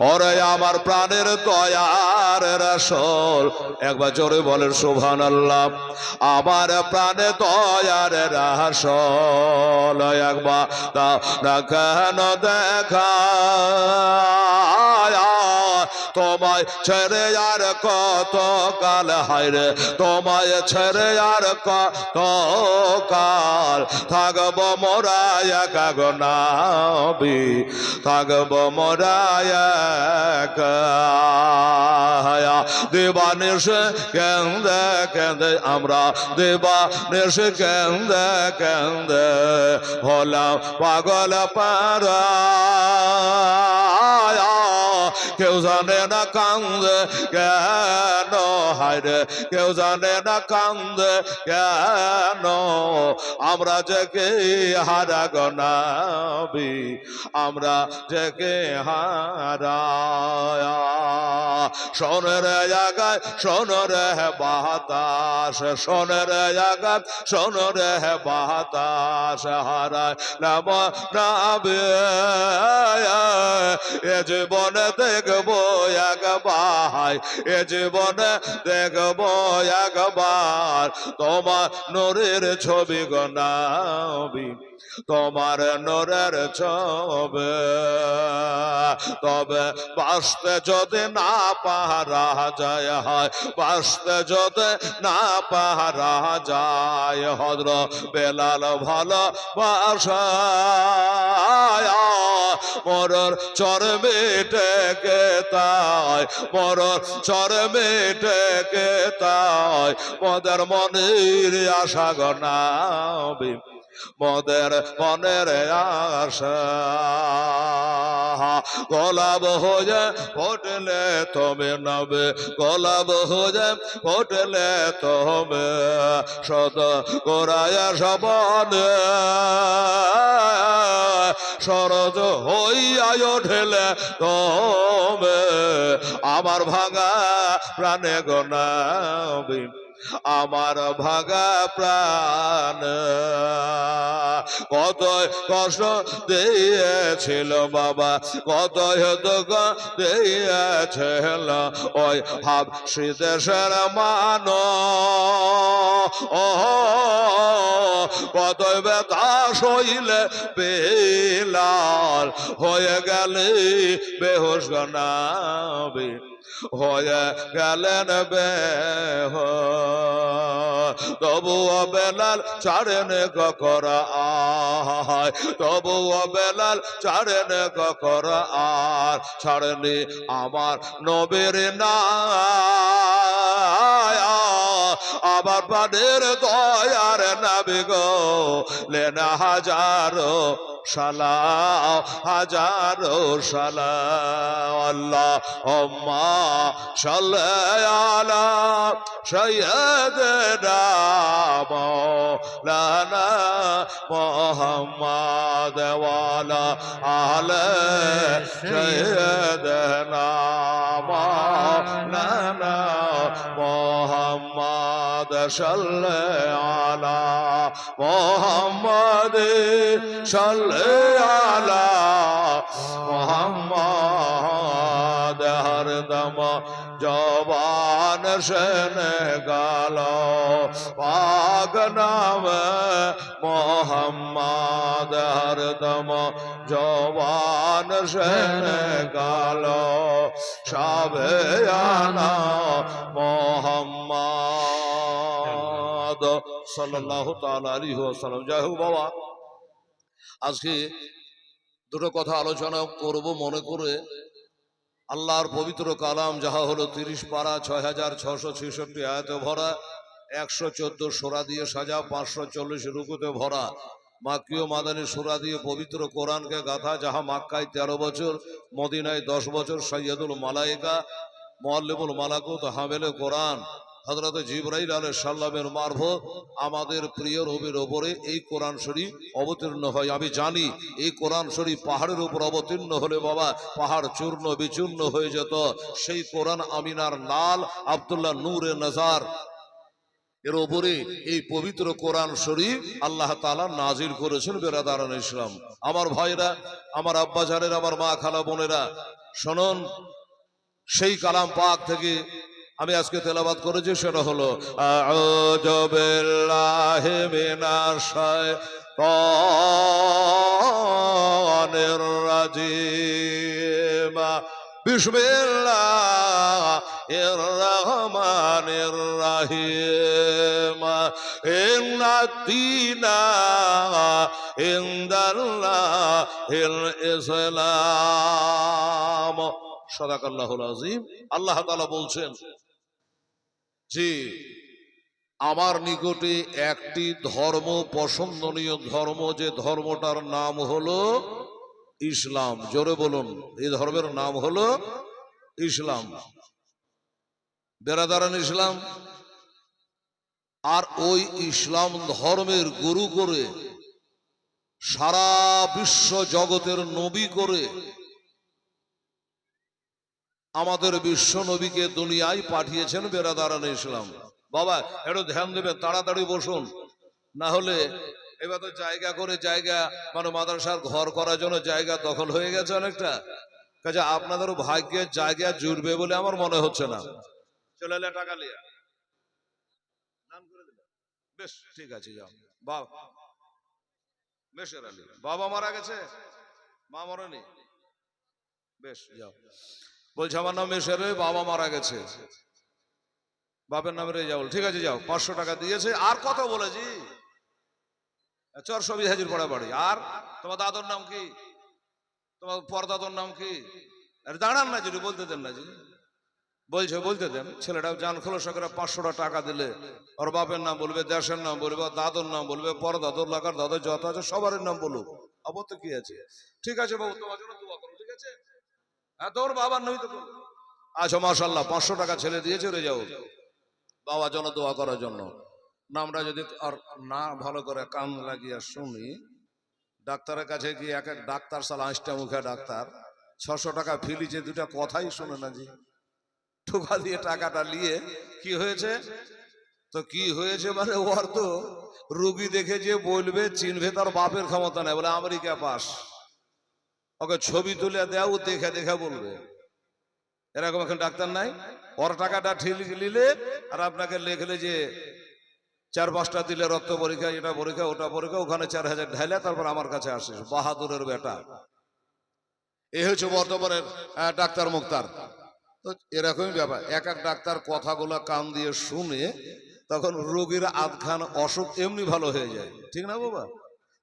ওরে আমার প্রাণের দয়ার রাসূল, একবার জোরে বলেন সুবহানাল্লাহ। আমার প্রাণে দয়ার রাসূল, একবার দাও না কেন দেখা, তোমায় ছেড়ে আর কত কাল, হায়রে তোমায় ছেড়ে আর কত কাল থাকব মোরা একা গো নবী, থাকব মোরা একা। দিবানিশে কেন্দে কেন্দে আমরা, দিবানিশে কেন্দে কেন্দে হলাম পাগল পারা। কেউ জানে না কান্দে কেন, হায়রে কেউ জানে না কান্দে কেন, আমরা যে কে হারা গো নবী, আমরা যে কে হারা। সোনের জায়গায় সোনের বাতাস, সোনের জায়গায় সোনের বাতাস হারায় নাম নবী। এ জীবনে দেখবো একবার, এ জীবনে দেখবো একবার তোমার নূরের ছবি গো নবী, তোমার নূরের ছবি। তবে বাঁচতে যদি না পারা যায়, হয় বাঁচতে যদি না পারা যায়, হযরত বেলাল ভালোবাসা মরর চরমে টেকে তাই, মরর চরমে টেকে তাই মদের মনের আশা গো নবী, মদের মনের আশা। গোলাপ হয়ে ফুটলে তুমি নবী, গোলাপ হয়ে ফুটলে তুমি সদ গোরায় সবনে, সরজ হইয়া ওঠেলে তুমি আমার ভাঙা প্রাণে গো নবী, আমার ভাঙা প্রাণ। কত কষ্ট দিয়েছিল বাবা, কত দুঃখ দিয়েছিল ওই হাবশী দেশের মানুষ, কত ব্যথা সইলে বেলাল হয়ে গেলে বেহুশ গো নবী, হয়ে গেলেন বেহুশ। তবুও বেলাল ছাড়েন করা আয়, তবুও বেলাল ছাড়েন করা আর, ছাড়েনি আমার নবীর না আবার প্রাণের দয়ার নবী গো, লেনা হাজারো সালাম, হাজারো সালাম। আল্লাহুম্মা সাল্লি আলা সাইয়্যিদিনা মাওলানা মুহাম্মাদ ওয়া আলা আলি সাইয়্যিদিনা মাওলানা মুহাম্মাদ সাল্লি আলা মুহাম্মাদ সাল্লি আলা মুহাম্মাদ। হরদম জবান সেনে গালো পাক নাম মুহাম্মাদ, হরদম জবান সেনে গালো সবে আনা মুহাম্মাদ সাল্লাল্লাহু তাআলা আলাইহি ওয়াসাল্লাম। যাই হোক বাবা, আজকে দুটো কথা আলোচনা করব মনে করে। আল্লাহর পবিত্র কালাম যাহা হলো 30 পারা 6666 আয়াতে ভরা, 114 সূরা দিয়ে সাজা, 540 রুকুতে ভরা, মাক্কিয় মাদানী সূরা দিয়ে পবিত্র কোরআনকে গাথা, যাহা মক্কায় 13 বছর, মদিনায় 10 বছর, সাইয়্যিদুল মালায়েকা মুআল্লিমুল মালাকুত হামেলে কোরআন হযরত জিবরাইল আলাইহিস সালামের মারফত আমাদের প্রিয় নবীর ওপরে এই কোরআন শরীফ অবতীর্ণ হয়। আমি জানি এই কোরআন শরীফ পাহাড়ের উপর অবতীর্ণ হলে বাবা পাহাড় চূর্ণ বিচূর্ণ হয়ে যেত। সেই কোরআন আমিনার লাল আব্দুল্লাহ নূরে নজার এর উপরে এই পবিত্র কোরআন শরীফ আল্লাহ তাআলা নাজিল করেছেন। বেরাদারান ইসলাম, আমার ভাইরা, আমার আব্বাজানেরা, আমার মা খালা বোনেরা, শুনুন, সেই কালাম পাক থেকে আমি আজকে তেলাওয়াত করেছি, সেটা হলো আউযু বিল্লাহি মিনাশ শাইতানির রাজিম, বিসমিল্লাহির রহমানির রহিম, ইন্নাদ-দীনা ইনদাল্লাহিল ইসলাম। সাদাকাল্লাহুল আযীম। আল্লাহ তাআলা বলছেন যে আমার নিকটে একটি ধর্ম পছন্দনীয় ধর্ম, যে ধর্মটার নাম হলো ইসলাম। জোরে বলুন, এই ধর্মের নাম হলো ইসলাম। বেরাদারান ইসলাম। আর ওই ইসলাম ধর্মের গুরু করে, সারা বিশ্ব জগতের নবী করে আমাদের বিশ্ব নবীকে দুনিয়ায় পাঠিয়েছেন। বেরাদারান ইসলাম। বাবা একটু ধ্যান দেবেন, তাড়াতাড়ি বসুন, না হলে এবার তো জায়গা করে জায়গা, মানে মাদ্রাসার ঘর করার জন্য জায়গা দখল হয়ে গেছে অনেকটা, কাজে আপনাদেরও ভাগ্যের জায়গা জুড়বে বলে আমার মনে হচ্ছে না। চলে এলে টাকা লিয়া নাম করে দিল, বেশ ঠিক আছে, যাও। বাবা মেশের আলী, বাবা মারা গেছে, মা মরেনি, বেশ যাও। বলছে আমার নাম মেশের, বাবা মারা গেছে, বাপের নামে রেজাউল, ঠিক আছে যাও। 500 টাকা দিয়েছে। আর কত বলেছি? 420 হাজির পড়া বাড়ি। আর তোমার দাদুর নাম কি? তোমার পরদাদুর নাম কি? আরে দাঁড়ান না, যদি বলতে দেন না, জি বলছে বলতে দেন। ছেলেটা জান খোলসা করে 500 টাকা দিলে ওর বাপের নাম বলবে, দেশের নাম বলবে, দাদুর নাম বলবে, পরদাদুর লাগার দাদু যত আছে সবার নাম বলুক, আবার তো কি আছে। ঠিক আছে বাবু, তোমার জন্য দোয়া করো, ঠিক আছে? হ্যাঁ, তোর বাবার নই তো। আচ্ছা মাশাআল্লাহ, 500 টাকা ছেলে দিয়েছে রেজাউল, বাবার জন্য দোয়া করার জন্য। নামটা যদি আর না ভালো করে কান লাগিয়ে শুনি, ডাক্তারের কাছে গিয়ে এক এক ডাক্তার সালা আঁচটা মুখে ডাক্তার 600 টাকা ফি লিছে, দুটা কথাই শুনে না জি, ঠোকা দিয়ে টাকাটা নিয়ে কি হয়েছে তো কি হয়েছে, মানে ওর তো রুগী দেখে যে বলবে চিনবে, তার বাপের ক্ষমতা নেই, বলে আমেরিকা পাস, ওকে ছবি তুলে দেও, দেখে দেখে বলবে। এরকম এখন ডাক্তার নাই। ওর টাকাটা ঠিক নিলে আর আপনাকে লেখলে যে 4-5টা দিলে রক্ত পরীক্ষা, এটা পরীক্ষা, ওটা পরীক্ষা, ওখানে 4000 ঢাইলে তারপর আমার কাছে আসিস। বাহাদুরের বেটা, এ হচ্ছে বর্তমানের ডাক্তার মুক্তার। তো এরকমই ব্যাপার, এক এক ডাক্তার কথাগুলো কান দিয়ে শুনে তখন রোগীর আধখান অসুখ এমনি ভালো হয়ে যায়, ঠিক না বাবা?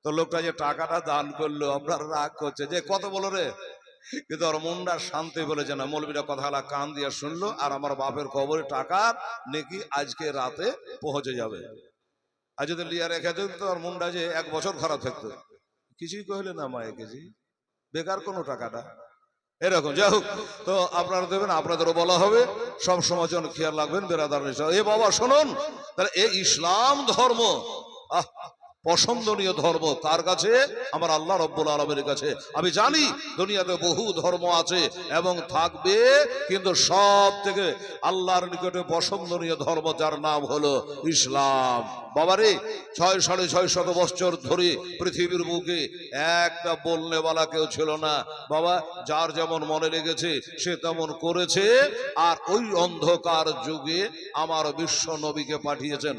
তো লোকটা যে টাকাটা দান করলো, আপনার রাগ করছে যে কত বলো রে, কিন্তু ওর মনটা শান্তি বলেছে না, মৌলবীরা কথাগুলা কান দিয়ে শুনলো, আর আমার বাপের কবরে টাকা নাকি আজকে রাতে পৌঁছে যাবে। আর যদি লিয়া রেখে দিত তো ওর মনটা যে 1 বছর খারাপ থাকতো। কিছুই কহলে না মায়ে কেজি, বেকার কোনো টাকাটা। এরকম যাই হোক, তো আপনারা দেবেন, আপনাদেরও বলা হবে, সব সময় জন্য খেয়াল রাখবেন। বেরাদার এ বাবা শুনুন, তাহলে এই ইসলাম ধর্ম পছন্দনীয় ধর্ম কার কাছে? আমার আল্লাহ রব্বুল আলামিনের কাছে। আমি জানি দুনিয়াতে বহু ধর্ম আছে এবং থাকবে, কিন্তু সব থেকে আল্লাহর নিকটে পছন্দনীয় ধর্ম যার নাম হলো ইসলাম। বাবারে 6,650 বছর ধরে পৃথিবীর বুকে একটা বলনেওয়ালা কেউ ছিল না। বাবা যার যেমন মনে লেগেছে সে তেমন করেছে। আর ওই অন্ধকার যুগে আমার বিশ্ব নবীকে পাঠিয়েছেন।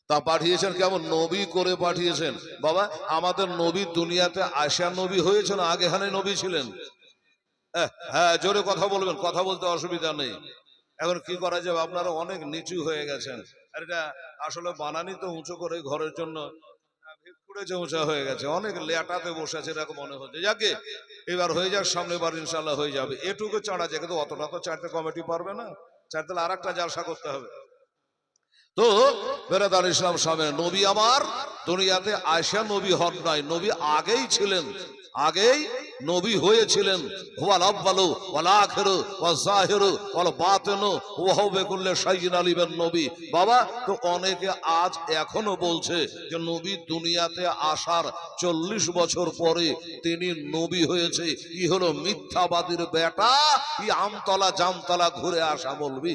তা পাঠিয়েছেন কেমন? নবী করে পাঠিয়েছেন। বাবা আমাদের নবী দুনিয়াতে আশা নবী হয়েছেন, আগে হানে নবী ছিলেন। হ্যাঁ জোরে কথা বলবেন, কথা বলতে অসুবিধা নেই। এখন কি করা যাবে, আপনারা অনেক নিচু হয়ে গেছেন। আর এটা আসলে বানানি তো উঁচু করে ঘরের জন্য, উঁচা হয়ে গেছে, অনেক লেটাতে বসেছে এরকম মনে হচ্ছে। যাকে এবার হয়ে যাক, সামনে বার ইনশাল্লাহ হয়ে যাবে। এটুকু চাড়া যায়, কিন্তু অতটা তো চারটে কমিটি পারবে না, চারটে আর একটা জালসা করতে হবে। তো বেরাদার ইসলাম সামনে নবী আমার দুনিয়াতে আয়সা নবী হন নাই, নবী আগেই ছিলেন, আগেই নবী হয়েছিলেন। হুয়াল আউয়ালু ওয়াল আখিরু ওয়াজ যাহিরু ওয়াল বাতিনু ওয়া হুয়া বিকুল্লি শাইইন আলিমান নবী। বাবা তো অনেকে আজ এখনো বলছে যে নবী দুনিয়াতে আসার 40 বছর পরে তিনি নবী হয়েছে। ই হলো মিথ্যাবাদীর বেটা, ই আমতলা জামতলা ঘুরে আসা বলবি।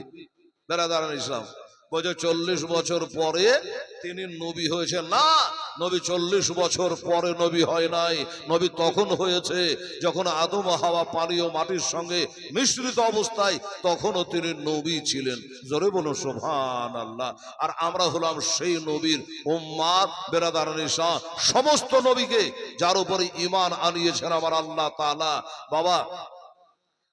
বেরাদার ইসলাম বলছে 40 বছর পরে তিনি নবী হয়েছে। না, নবী 40 বছর পরে নবী হয় নাই। নবী তখন হয়েছে যখন আদম ও হাওয়া পানি ও মাটির সঙ্গে মিশ্রিত অবস্থায়, তখনও তিনি নবী ছিলেন। জোরে বলুন সুবহানাল্লাহ। আর আমরা হলাম সেই নবীর উম্মাত, বেরাদারান ইসলাম। সমস্ত নবীকে যার উপরে ঈমান আনিয়েছেন আমার আল্লাহ তাআলা, বাবা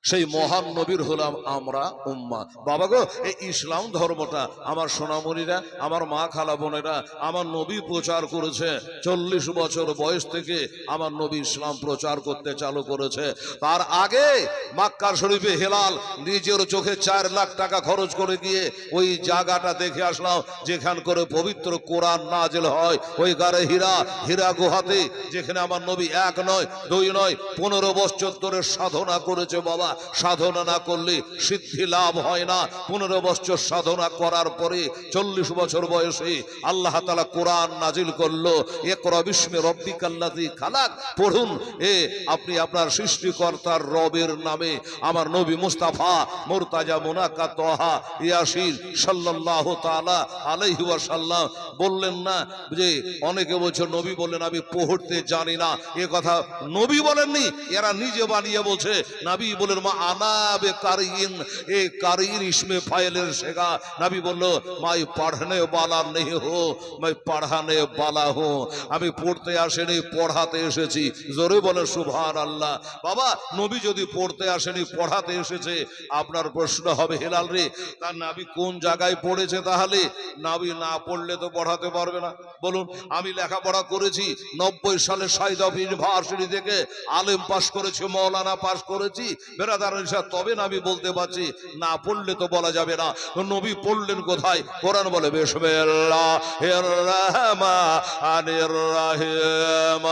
সেই মহান নবীর হলাম আমরা উম্মাত। বাবা গো, এই ইসলাম ধর্মটা আমার সোনামণিরা, আমার মা খালা বোনেরা, আমার নবী প্রচার করেছে। 40 বছর বয়স থেকে আমার নবী ইসলাম প্রচার করতে চালু করেছে। তার আগে মক্কা শরীফে হেলাল নিজের চোখে 4 লাখ টাকা খরচ করে গিয়ে ওই জায়গাটা দেখে আসলাম যেখান করে পবিত্র কোরআন নাজিল হয়। ওই গারে হীরা গুহাতে, যেখানে আমার নবী 1 নয় 2 নয় 15 বছর ধরে সাধনা করেছে। বাবা, সাধনা না করলে সিদ্ধি লাভ হয় না। 15 বছর সাধনা করার পরে 40 বছর বয়সে আল্লাহ তাআলা কোরআন নাজিল করলো। ইকরা বিস্মি রাব্বিকাল্লাযী খালাক। পড়ুন, আপনি আপনার সৃষ্টিকর্তার রবের নামে। আমার নবী মুস্তাফা মুরতাজা মুনাক্কা তাহা ইয়াসিন সাল্লাল্লাহু তাআলা আলাইহি ওয়াসাল্লাম বললেন না যে, অনেকে বলছে নবী বললেন আমি পড়তে জানি না। এ কথা নবী বলেননি, এরা নিজে বানিয়ে বলছে। নবী বলেন মা আনা বে কারিন, এ কারিন ইসমে ফাইলের শেখা। নবী বলল মাই পড়নে वाला नहीं हो, मैं पढ़ाने वाला हूं। আমি পড়তে আসেনি, পড়াতে এসেছি। জোরে বলে সুবহানাল্লাহ। বাবা, নবী যদি পড়তে আসেনি, পড়াতে এসেছে। আপনার প্রশ্ন হবে হেলাল রে, তার নবী কোন জায়গায় পড়েছে? তাহলে নবী না পড়লে তো পড়াতে পারবে না। বলুন, আমি লেখাপড়া করেছি 90 সালে সাইদ অফ ইউনিভার্সিটি থেকে আলেম পাস করেছি, মৌলানা পাস করেছি, বেরাদারান ইসলাম, তবে না আমি বলতে পারছি। না পড়লে তো বলা যাবে না। নবী পড়লেন কোথায়? কোরআন বলে বিসমিল্লাহির রহমানির রহিম,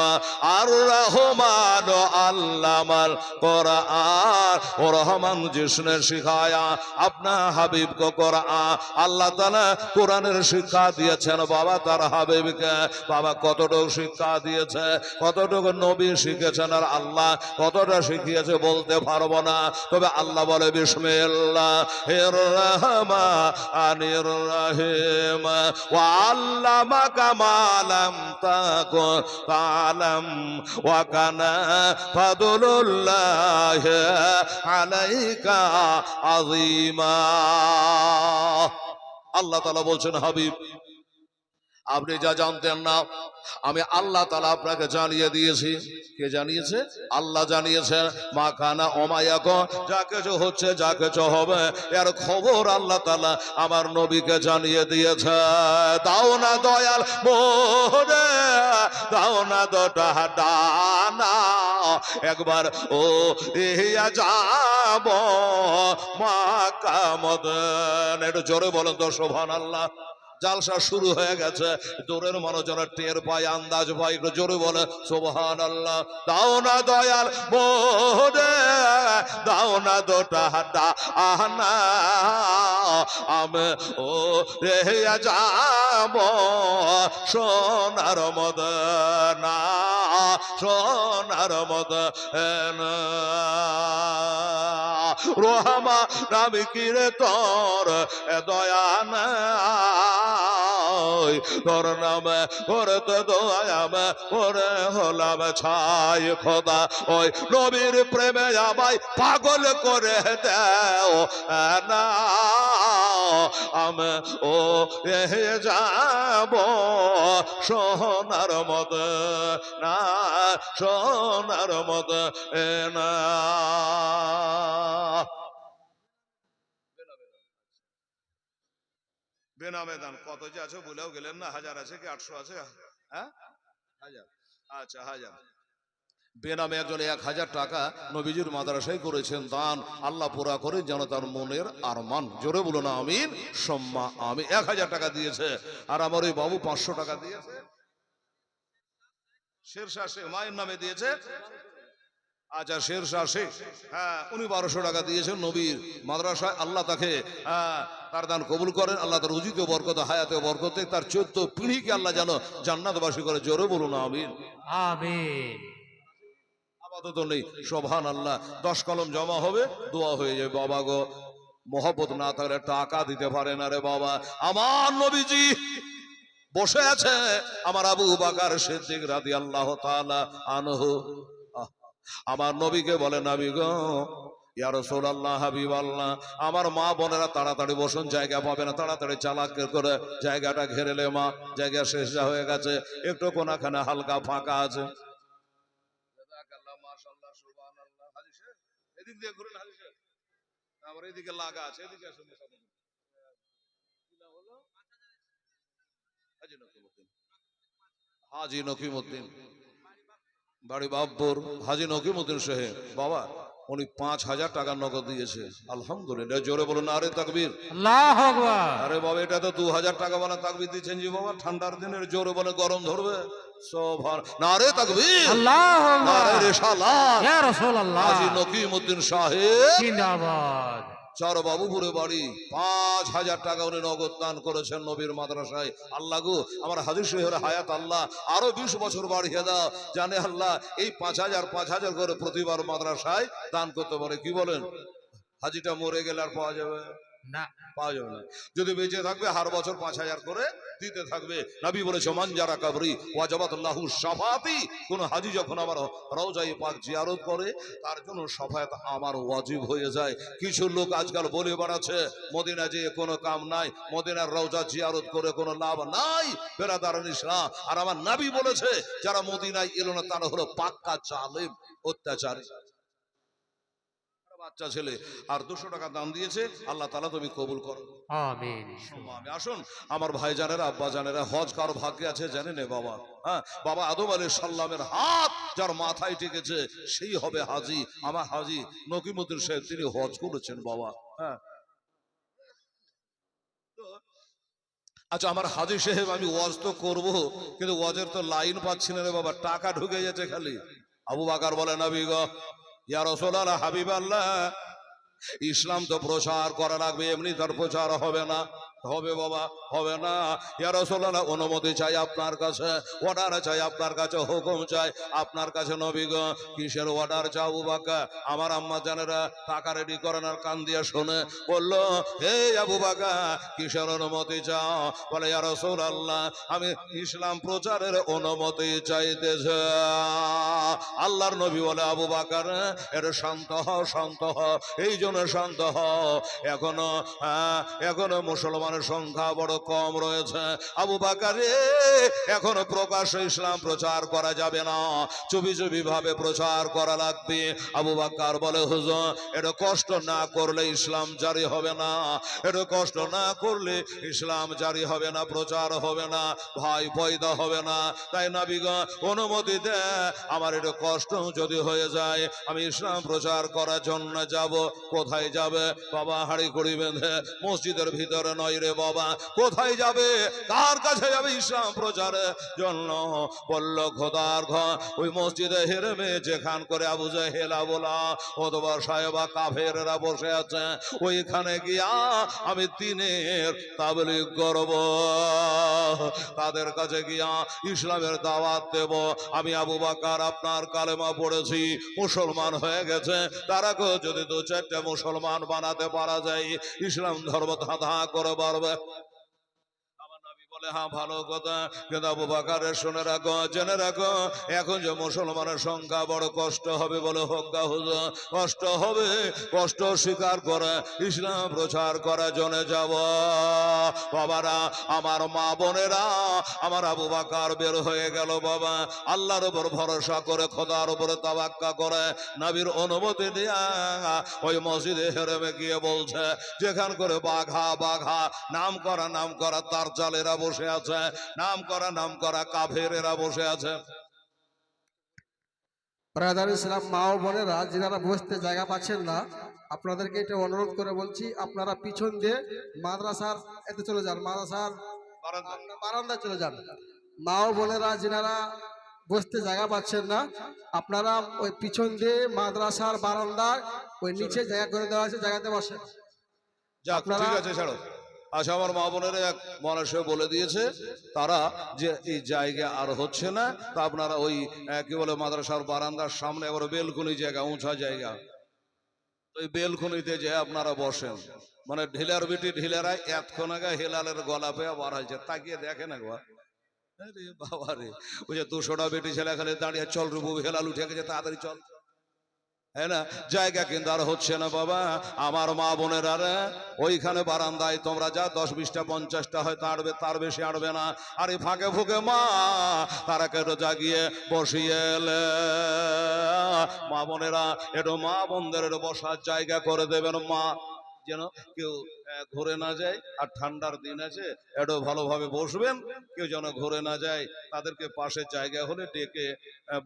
আর রহমান আল্লামাল কুরআন, ও রহমান जिसने सिखाया अपना हबीब को कुरान। আল্লাহ তাআলা কোরআনের শিক্ষা দিয়েছেন বাবা তার হাবিবকে। বাবা, কতটুকু শিক্ষা দিয়েছে, কতটুকু নবী শিখেছেন, আর আল্লাহ কতটা শিখিয়েছে বলতে পারবো না। তবে আল্লাহ বলে বিসমিল্লাহির রহমানির রহিম, ওয়া আল্লামাকা মা লাম তাকুন তা'লাম, ওয়া কানা ফাদলুল্লাহি আলাইকা আযীমা। আল্লাহ তাআলা বলছেন, হাবিব আপনি যা জানতেন না আমি আল্লাহ তাআলা আপনাকে জানিয়ে দিয়েছি। কে জানিয়েছে? আল্লাহ জানিয়েছে। মা কানা ওমায়াক, যা কিছু হচ্ছে যা কিছু হবে এর খবর আল্লাহ তাআলা আমার নবীকে জানিয়ে দিয়েছে। দাও না দয়াল মোরে, দাও না দুটা ডানা, একবার ও ইয়া যাব মক্কা মদিনা। একটু জোরে বলেন তো সুবহানাল্লাহ। জালসা শুরু হয়ে গেছে, দূরের মানুষজন টের পায়, আন্দাজ পায়। একটু জোরে বলে সুবহানাল্লাহ। দাও না দয়াল মোরে, দাও না দুটা ডানা, আমি ও রে যাব সোনার মদিনা, সোনার মদিনা। রহমা নামে কিরে তোর দয়া নাই, তোর নামে করতে দয়ামে করে হলাম ছাই খোদা। ওই নবীর প্রেমে আমায় পাগল করে দেও না, আমি ও যাব সোনার মদিনা, সোনার মদিনা। বেনামে দান কত যে আছে বলেও গেলেন না। 1000 আছে কি 800 আছে? হ্যাঁ, 1000। আচ্ছা, 1000 বেনামে একজন 1000 টাকা নবীজির মাদ্রাসায় করেছেন দান। আল্লাহ পুরা করে যেন তার মনের আরমান। জোরে বলুন আমিন সম্মা আমিন। 1000 টাকা দিয়েছে। আর আমার ওই বাবু 500 টাকা দিয়েছে। শেরশাহ শেখ মায়ের নামে দিয়েছে। আচ্ছা, শেরশাহ শেখ, হ্যাঁ, উনি 1200 টাকা দিয়েছেন নবীর মাদ্রাসায়। আল্লাহ তাকে তার দান কবুল করেন। আল্লাহ তার রুজিতে বরকত, হায়াতে বরকত, তার 14 পিঢ়িকে আল্লাহ যেন জান্নাতবাসী করে। জোরে বলুন আমিন আমিন। আপাতত নেই, সুবহানাল্লাহ। 10 কলম জমা হবে, দোয়া হয়ে যাবে। বাবা গো, মহব্বত না থাকলে টাকা দিতে পারে না রে বাবা। আমার নবীজি বসে আছে, আমার আবু বকর সিদ্দিক রাদিয়াল্লাহু তাআলা আনহু আমার নবীকে বলে, নবী গো, ইয়া রাসূলুল্লাহ, হাবিবাল্লাহ, আমার মা বোনেরা তাড়াতাড়ি বসুন, জায়গা পাবে না, তাড়াতাড়ি চালাক করে জায়গাটা ঘেরেলে মা, জায়গা শেষ হয়ে গেছে, একটু কোনাখানে হালকা ফাঁকা আছে। মাশাআল্লাহ, সুবহানাল্লাহ। হাজী সাহেব এদিক দিয়ে ঘুরেন, হাজী সাহেব আমার এদিকে লাগা আছে, এদিকে আসুন। হাজী নকিমউদ্দিন, বাড়ি বাবপুর, হাজী নকিমউদ্দিন সাহেব বাবা, উনি 5,000 টাকা নগদ দিয়েছে। আলহামদুলিল্লাহ, জোরে বলুন নারে তাকবীর, আল্লাহু আকবার। আরে বাবা, এটা তো 2000 টাকা বালা তাকবীর দিচ্ছেন জি বাবা, ঠান্ডার দিনের, জোরে বলে গরম ধরবে। সুবহান, নারে তাকবীর, আল্লাহু আকবার, নারে রিসালাত, ইয়া রাসূলুল্লাহ। হাজী নকিমউদ্দিন সাহেব জিন্দাবাদ। চারবাবুপুরে বাড়ি, 5,000 টাকা উনি নগদ দান করেছেন নবীর মাদ্রাসায়। আল্লাহ গো, আমার হাজী সাহেবের হায়াত আল্লাহ আরো 20 বছর বাড়িয়ে দাও। জানে আল্লাহ, এই 5,000 করে প্রতিবার মাদ্রাসায় দান করতে পারে। কি বলেন? হাজিটা মরে গেলে আর পাওয়া যাবে না, পাওয়া যাবে না। যদি বেঁচে থাকবে হার বছর 5,000 করে দিতে থাকবে। নবী বলেছে, মান যারা কবরি ওয়াজাবাত লাহু শাফাআতি, কোন হাজী যখন আমার রওজায়ে পাক জিয়ারত করে, তার জন্য শাফায়াত আমার ওয়াজিব হয়ে যায়। কিছু লোক আজকাল বলে বেড়াচ্ছে মদিনা যেয়ে কোনো কাম নাই, মদিনার রওজা জিয়ারত করে কোনো লাভ নাই। বেরাদারান ইসলাম, আর আমার নবী বলেছে, যারা মদিনায় এলো না তারা হলো পাক্কা জালেম, অত্যাচারী। বাচ্চা ছেলে আর 200 টাকা দান দিয়েছে, আল্লাহ তাআলা তুমি কবুল করো, আমিন। আসুন আমার ভাইজানেরা, আব্বা জানেরা, হজ কার ভাগ্যে আছে জানেন বাবা? হ্যাঁ, বাবা আদম আলাইহিস সালামের হাত যার মাথায় টেকেছে সেই হবে হাজী। আমার হাজী নকিমউদ্দিন সাহেব, তিনি হজ করেছেন বাবা। হ্যাঁ, আচ্ছা আমার হাজী সাহেব, আমি ওয়াজ তো করবো, কিন্তু ওয়াজের তো লাইন পাচ্ছি না রে বাবা, টাকা ঢুকে যাচ্ছে খালি। আবু বকর বলে, নবী গো, ইয়া রাসূলুল্লাহ, হাবিবাল্লাহ, ইসলাম তো প্রচার করা লাগবে, এমনি তার প্রচার হবে না। হবে বাবা, হবে না। ইয়া রাসূলুল্লাহ, অনুমতি চাই আপনার কাছে, অর্ডার চাই আপনার কাছে, হুকুম চাই আপনার কাছে। নবী গো, কিসের অর্ডার চাও? আবু বকর, আমার আম্মা জানেরা টাকা রেডি করেন আর কান দিয়ে শুনে বলল, হে আবু বকর, কিসের অনুমতি চাও? বলে, ইয়া রাসূলুল্লাহ, আমি ইসলাম প্রচারের অনুমতি চাইতেছে। আল্লাহর নবী বলে, আবু বকর, এর শান্ত হও, শান্ত হও। এই জন্য শান্ত হও, এখনো মুসলমানের সংখ্যা বড় কম রয়েছে। আবু বকর, এখনো প্রকাশ্যে ইসলাম প্রচার করা যাবে না, চুপি চুপি ভাবে প্রচার করা লাগবে। আবু বকর বলে, হুজুর, এটা কষ্ট না করলে ইসলাম জারি হবে না, এটা কষ্ট না করলে ইসলাম জারি হবে না, প্রচার হবে না, ভাই পয়দা হবে না। তাই নবী গো, অনুমতি দে, আমার এটা কষ্ট যদি হয়ে যায়, আমি ইসলাম প্রচার করার জন্য যাব। কোথায় যাবে বাবা? হাড়ি কুড়ি বেঁধে মসজিদের ভিতরে নয় রে বাবা, কোথায় যাবে? কার কাছে যাবে ইসলাম প্রচারের জন্য? বলল, খোদার ঘর, ওই মসজিদে হেরেমে যেখান করে আবু জাহেল, আবুলা, অথবা সাহেবা কাফেররা বসে আছে, ওইখানে গিয়া আমি দিনের তাবলীগ করব, তাদের কাছে গিয়া ইসলামের দাওয়াত দেব। আমি আবু বকর আপনার কালেমা পড়েছি, মুসলমান হয়ে গেছে, তারাকেও যদি 2-4টা মুসলমান বানাতে পারা যায়, ইসলাম ধর্ম ধাঁধা করে বাড়বে। হ্যাঁ, ভালো কথা, কিন্তু আবু বকর শুনে রাখো, জেনে রাখো, এখন যে মুসলমানের সংখ্যা বড় কষ্ট হবে। বলে, হোক গা হুজুর, কষ্ট হবে, কষ্ট স্বীকার করে ইসলাম প্রচার করার জন্য যাব। বাবারা, আমার মা বোনেরা, আমার আবু বকর বের হয়ে গেল বাবা, আল্লাহর উপর ভরসা করে, খোদার উপরে তাওয়াক্কুল করে, নবীর অনুমতি দিয়া ওই মসজিদে হেরেমে গিয়ে বলছে, যেখান করে বাঘা বাঘা নাম করা তার জালেরা বসে আছে, নাম করা কাফেরেরা বসে আছে। ব্রাদার ইসলাম, মা ও বোনেরা, যারা বসতে জায়গা পাচ্ছেন না, আপনাদেরকে এটা অনুরোধ করে বলছি, আপনারা পিছন দিয়ে মাদ্রাসার এতে চলে যান, মাদ্রাসার বারান্দায় চলে যান। মা ও বোনেরা, যারা বসতে জায়গা পাচ্ছেন না, আপনারা ওই পিছন দিয়ে মাদ্রাসার বারান্দায় ওই নিচে জায়গা করে দেওয়া আছে, জায়গাতে বসেন। ঠিক আছে, ছাড়ো। আচ্ছা, আমার মা বোনেরা এক মানুষে বলে দিয়েছে, তারা যে এই জায়গা আর হচ্ছে না, তা আপনারা ওই কি বলে মাদ্রাসার বারান্দার সামনে আবার বেলকুনি জায়গা, উঁচা জায়গা, তো ওই বেলকুনিতে যে আপনারা বসেন, মানে ঢিলার বিটি ঢিলারাই এতক্ষণ আগে হেলালের গলা পেয়ে বার হয়েছে, তাকিয়ে দেখেন একবার। আরে বাবা রে, ওই যে 200টা বেটি ছেলে খালি দাঁড়িয়ে চল রুবু, হেলাল উঠে গেছে তাড়াতাড়ি চল, হ্যাঁ না? জায়গা কিন্তু আর হচ্ছে না বাবা। আমার মা বোনেরা রে, ওইখানে বারান্দায় তোমরা যা 10 20টা 50টা হয়তো আড়বে, তার বেশি আড়বে না। আর এই ফাঁকে ফুঁকে মা তারাকে একটু জাগিয়ে বসিয়ে এলে, মা বোনেরা একটু মা বোনদের একটু বসার জায়গা করে দেবেন মা, যেন কেউ ঘুরে না যায়। আর ঠান্ডার দিন আছে, একটু ভালোভাবে বসবেন, কেউ যেন ঘুরে না যায়। তাদেরকে পাশে জায়গা হলে ডেকে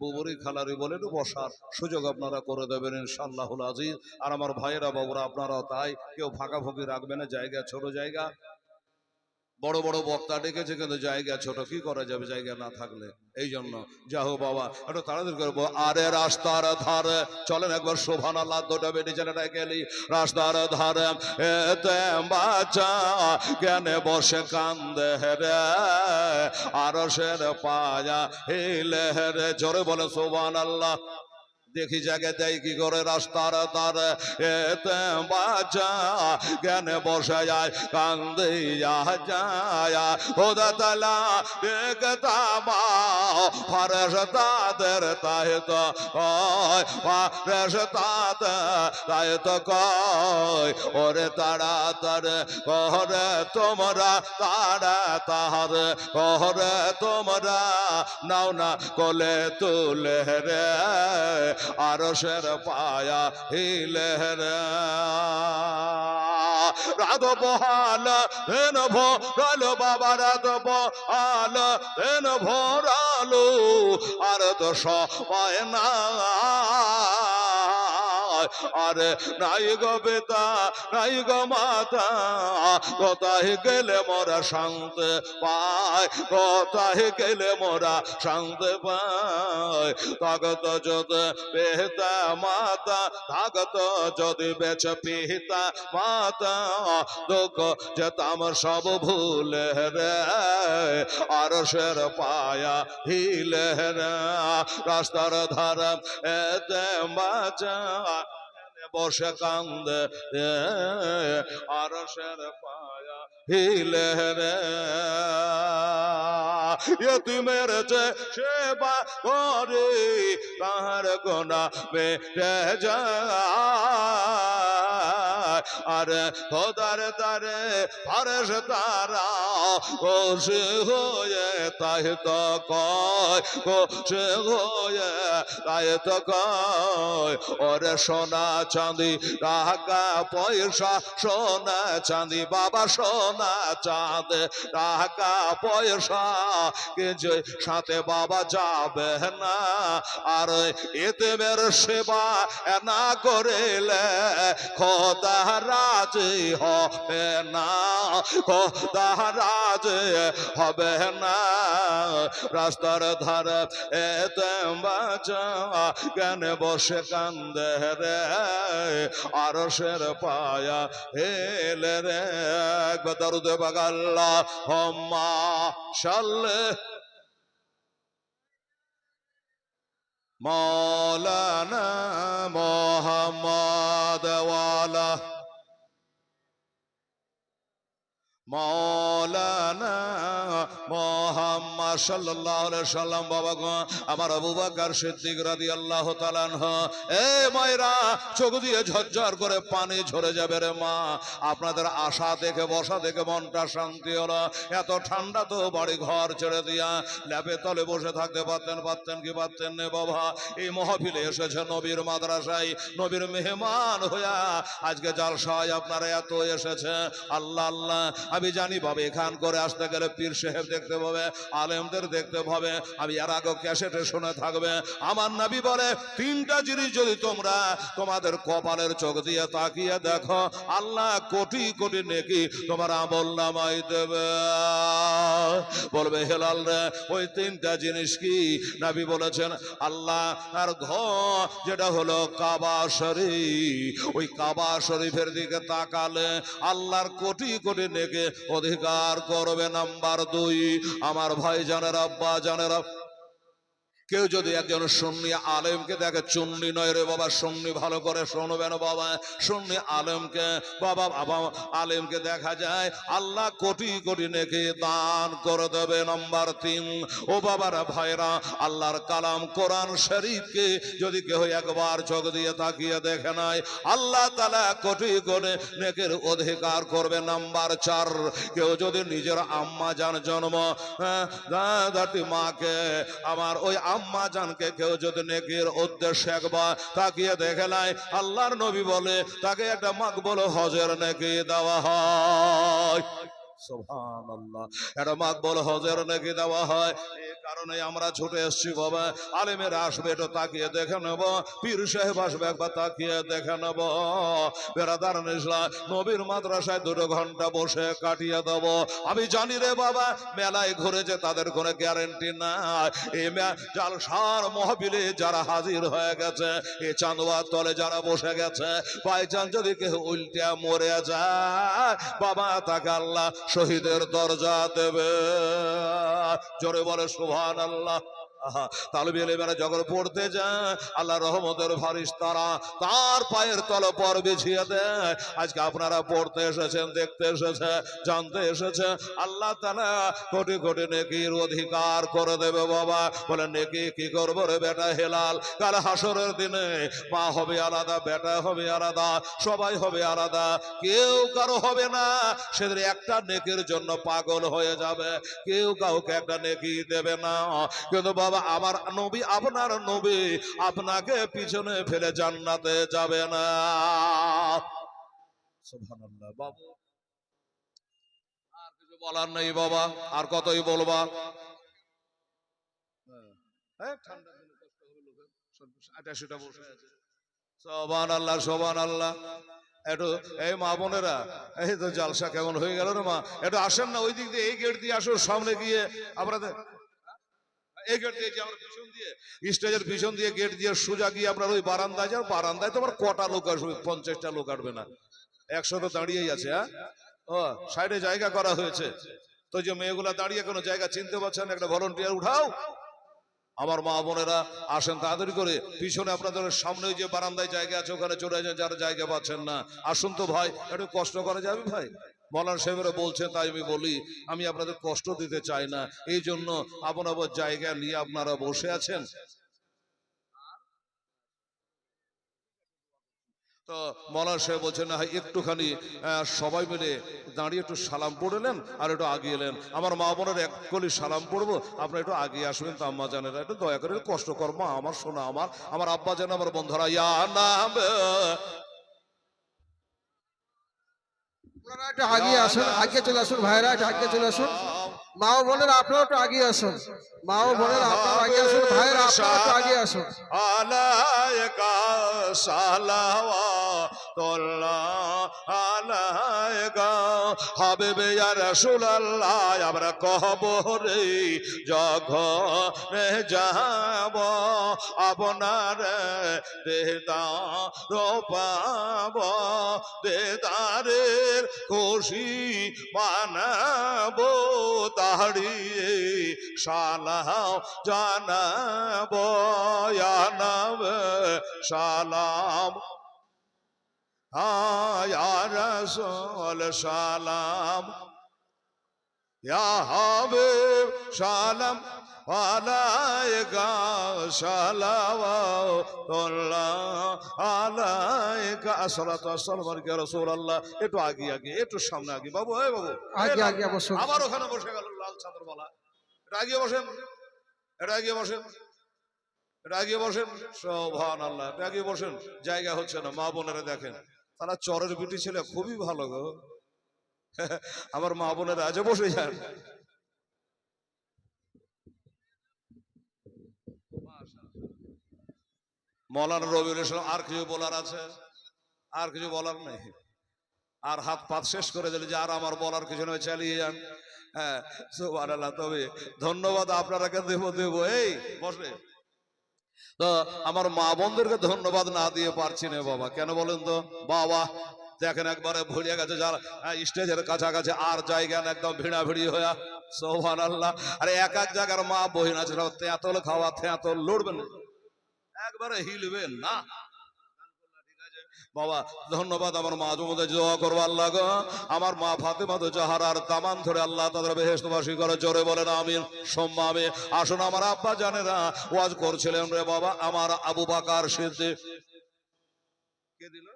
বুবুরি খালারি বলে একটু বসার সুযোগ আপনারা করে দেবেন ইনশাআল্লাহুল আজিজ। আর আমার ভাইয়েরা বাবুরা আপনারাও তাই, কেউ ফাঁকাফুঁকি রাখবেন না, জায়গা ছোট জায়গা। বড় বড় বক্তা ডেকেছে কিন্তু জায়গা ছোট, কি করা যাবে জায়গা না থাকলে? এই জন্য যা হোক বাবা একটু তাড়াতাড়ি করবো। আরে রাস্তার ধারে চলেন একবার সুবহানাল্লাহ, দুটো বেটি ছেলেটা গেলি রাস্তার ধারে, এতে বাচ্চা কেন বসে কান্দে রে, আরশের পায়া হিলে রে, জোরে বলে সুবহানাল্লাহ। দেখি জায়গা দেয় কি করে রাস্তার ধারে, এতে বাচ্চা কেন বসে যায় কান্দে যায়, খোদা তাআলা দেখতামা ফেরেশতাদের তাই তো কয়, ফেরেশতাদের তাই তো কয়, ওরে তাড়াতাড়ি করে তোমরা, তাড়াতাড়ি করে তোমরা নাও না কোলে তুলে রে, আরশের পায়া হিলে রে। রাত বহাল হেন ভোরালো বাবা, রাত বহাল হেন ভোরালো, আর তো সময় না, আরে নাই গো বেতা নাই গো মাতা, কোথায় গেলে মোরা শান্তি পায়, কোথায় গেলে মোরা শান্তি পায়। তাগত যদি পিতা মাতা, তাগত যদি বেঁচে পিতা মাতা, দুঃখ যেতাম সব ভুলে রে, আরশের পায়া হিলে রে। রাস্তার ধারা এতে বাঁচা বসে কান্দে আরশের পায়া হিলে রে, ইতিমের যে সেবা করে তাহার গোনা মেটে যায়, আরে খোদার দারে ফেরেশতারা খুশি হয়ে তাই তো কয়, খুশি হয়ে তাই তো কয়, ওরে সোনা চাঁদি টাকা পয়সা, সোনা চাঁদি বাবা সোনা চাঁদে টাকা পয়সা কিছু সাথে বাবা যাবে না, আর এতিমের সেবা না করিলে খোদা রাজি হবে না, খোদা রাজি হবে না। রাস্তার ধারে এতিম বাচ্চা কেন বসে কান্দে রে, আরশের পায়া হেলে রে। একবার দরুদ পাক আল্লাহুম্মা সাল্লি মাওলানা মুহাম্মদ ওয়ালা মাওলানা মুহাম্মদ সাল্লাল্লাহু আলাইহি সাল্লাম। বাবা গো, আমার আবু বকর সিদ্দিক রাদিয়াল্লাহু তাআলা আনহু, এ মায়েরা চোখ দিয়ে ঝরঝর করে পানি ঝরে যাবে রে মা। আপনাদের আশা দেখে বসা দেখে মনটা শান্তি হলো। এত ঠান্ডা তো বাড়ি ঘর ছেড়ে দিয়া ল্যাপের তলে বসে থাকতে পারতেন কি পারতেন না বাবা? এই মাহফিলে এসেছে নবীর মাদ্রাসায় নবীর মেহমান হইয়া, আজকে জালসায় আপনারা এত এসেছে। আল্লাহ আল্লাহ, আমি জানি বাবা এখান করে আসতে গেলে পীর সাহেব দেখতে হবে, আলেমদের দেখতে হবে, আমি এর আগে ক্যাসেটে শুনে থাকবে। আমার নবী বলে 3টা জিনিস যদি তোমরা তোমাদের কপালের চোখ দিয়ে তাকিয়ে দেখো, আল্লাহ কোটি কোটি নেকি তোমার আমল নামাই দেবে। বলবে হেলাল রে ওই 3টা জিনিস কি? নবী বলেছেন আল্লাহ আর ঘর যেটা হলো কাবা শরীফ, ওই কাবা শরীফের দিকে তাকালে আল্লাহর কোটি কোটি নেকি অধিকার করবে। নাম্বার 2, আমার ভাই জানেরা, আব্বা জানেরা, কেউ যদি একজন সুন্নি আলেমকে দেখে, চুন্নি নয় রে বাবা, সুন্নি ভালো করে শুনবেন বাবা, সুন্নি আলেমকে বাবা বাবা আলেমকে দেখা যায় আল্লাহ কোটি কোটি নেকি দান করে দেবে। নাম্বার 3, ও বাবারা ভাইরা, আল্লাহর কালাম কোরআন শরীফকে যদি কেউ একবার চোখ দিয়ে তাকিয়ে দেখে নাই, আল্লাহ তাআলা কোটি কোটি নেকির অধিকার করবে। নাম্বার 4, কেউ যদি নিজের আম্মা জান জন্ম দাদাটি মাকে, আমার ওই আম্মা জানকে কেউ যদি নেকির উদ্দেশ্যে একবার তাকিয়ে দেখে নাই, আল্লাহর নবী বলে তাকে একটা মাকবুল হজের নেকি দেওয়া হয়। সুবহানাল্লাহ, এটা মাকবুল হজের নেকি দেওয়া হয়। এই কারণে আমরা ছুটে এসেছি বাবা, আলেমের আসবে একটু তাকিয়ে দেখে নেব, পীর সাহেব আসবে একবার তাকিয়ে দেখে নেব। বেরাদার ইসলাম, নবীর মাদ্রাসায় 2 ঘন্টা বসে কাটিয়ে দেব। আমি জানি রে বাবা, মেলায় ঘুরেছে তাদের কোনো গ্যারেন্টি নাই। এই জালসার মহফিলে যারা হাজির হয়ে গেছে, এই চাঁদোয়ার তলে যারা বসে গেছে, বাইচান যদি কেউ উল্টা মরে যায় বাবা, তাকে আল্লাহ শহীদের দরজা দেবে। জোরে বলে সুবহানাল্লাহ। তালবে ইলমেরা যখন পড়তে যায়, আল্লাহ রহমতের ফারিস্তারা তার পায়ের তলে পর বিছিয়ে দেয়। আজকে আপনারা পড়তে এসেছেন, দেখতে এসেছে, জানতে এসেছে, আল্লাহ তাআলা কোটি কোটি নেকির অধিকার করে দেবে বাবা। বলে নেকি কি করবো রে বেটা হেলাল, কাল হাসরের দিনে মা হবে আলাদা, বেটা হবে আলাদা, সবাই হবে আলাদা, কেউ কারো হবে না। সেদিন একটা নেকির জন্য পাগল হয়ে যাবে, কেউ কাউকে একটা নেকি দেবে না। কিন্তু বাবা, আমার নবী, আপনার নবী আপনাকে পিছনে ফেলে জান্নাতে যাবে না। সুবহানাল্লাহ। বাবা আর কিছু বলার নেই বাবা, আর কতই বলবা। ঠান্ডা দিনে কষ্ট হবে লোকের, এটা সেটা বসে আছে। সুবহানাল্লাহ, সুবহানাল্লাহ। একটু এই মা বোনেরা, এই তো জালসা কেমন হয়ে গেল রে মা, একটু আসেন না ওই দিক দিয়ে, এই গেট দিয়ে আসুন, সামনে গিয়ে আপনাদের এই গেট দিয়ে আমরা পিছন দিয়ে, স্টেজের পিছন দিয়ে গেট দিয়ে সোজা গিয়ে আপনার ওই বারান্দায় যান। বারান্দায় তো আমার কটা লোক আসবে, 50টা লোক আসবে না, 100 তো দাঁড়িয়েই আছে। হ্যাঁ, ও সাইডে জায়গা করা হয়েছে তো, যে মেয়েগুলা দাঁড়িয়ে কোনো জায়গা চিনতে পারছেন, একটা ভলান্টিয়ার উঠাও। আমার মা বোনেরা আসেন তাড়াতাড়ি করে, পিছনে আপনাদের সামনে যে বারান্দায় জায়গা আছে ওখানে চলে যান, যারা জায়গা পাচ্ছেন না। আসুন তো ভাই, একটু কষ্ট করা যাবে ভাই। মৌলানা সাহেবরা বলছেন, তাই আমি বলি, আমি আপনাদের কষ্ট দিতে চাই না, এই জন্য আপনার জায়গা নিয়ে আপনারা বসে আছেন। তো মৌলানা সাহেব বলছেন না, একটুখানি সবাই মিলে দাঁড়িয়ে একটু সালাম পড়লেন আর একটু আগিয়ে এলেন। আমার মা বোনের এক কলি সালাম পড়বো, আপনারা একটু আগিয়ে আসবেন। তো আম্মা জানেরা একটু দয়া করে কষ্ট করবো, আমার শোনা, আমার আব্বা জান, আমার বন্ধুরা, ইয়া নাম আপনারা একটু আগিয়ে আসুন, আগে চলে আসুন ভাইরা, একটু আগে চলে আসুন। মা ও বোনেরা আপনারা একটু আগিয়ে আসুন, মা ও বোনেরা আপনারা আগে আসুন, ভাইরা আপনারা একটু আগে আসুন। আলাইকা সালাওয়াতুল্লাহ আলাইকা হাবিবে ইয়া রাসূলুল্লাহ। আমরা কবরে যখন যাব, আপনার দিদার পাব, দিদারের খুশি মানাবো, দাঁড়িয়ে সালাম জানাবো, ইয়া নবী সালাম, ইয়া রাসূল সালাম, ইয়া হাবিব সালাম আলাইকা সালাওয়াতুল্লাহ আলাইকা। আসসালাতু ওয়াসসালামু আলাইকা ইয়া রাসূলুল্লাহ। একটু আগে আগে, একটু সামনে আগে বাবু, এই বাবু আগে আগে বসুন। আবার ওখানে বসে গেল লাল চাদরওয়ালা। এটা আগে বসেন, এটা আগে বসেন, এটা আগে বসেন। সুবহানাল্লাহ, এটা আগে বসেন, জায়গা হচ্ছে না। মা বোনেরা দেখেন, তারা চরের বিটি ছেলে, খুবই ভালো গো। আমার মা বোনেরা আজ বসে যান। মৌলানা রবিউল ইসলাম, আর কিছু বলার আছে? আর কিছু বলার নেই? আর হাত পাত শেষ করে দিলে যে আর আমার বলার কিছু নয়, চালিয়ে যান। হ্যাঁ, সুবহানাল্লাহ। তবে ধন্যবাদ আপনারাকে দেবো। এই বসে তো আমার মা বোনদেরকে ধন্যবাদ না দিয়ে পারছি না বাবা। কেন বলেন তো বাবা? দেখেন একবারে ভরিয়ে গেছে, যারা স্টেজের কাছাকাছি আর জায়গা না, একদম ভিড়া ভিড়ি হয়ে সুবহানাল্লাহ। আরে এক এক জায়গার মা বহিন আছে, তেঁতল খাওয়া তেঁতল লড়বেন একবারে হিলবেন না। বাবা ধন্যবাদ, আমার মা জমুদের দোয়া করবো আল্লাহ গো, আমার মা ফাতেমা তো জাহারার দামান ধরে আল্লাহ তাদের বেহেশতবাসী করে, জোরে বলেন আমিন সম্মা আমিন। আসুন আমার আব্বা জানেরা ওয়াজ করছিলেন রে বাবা, আমার আবু বকর সিদ্দিক কে দিল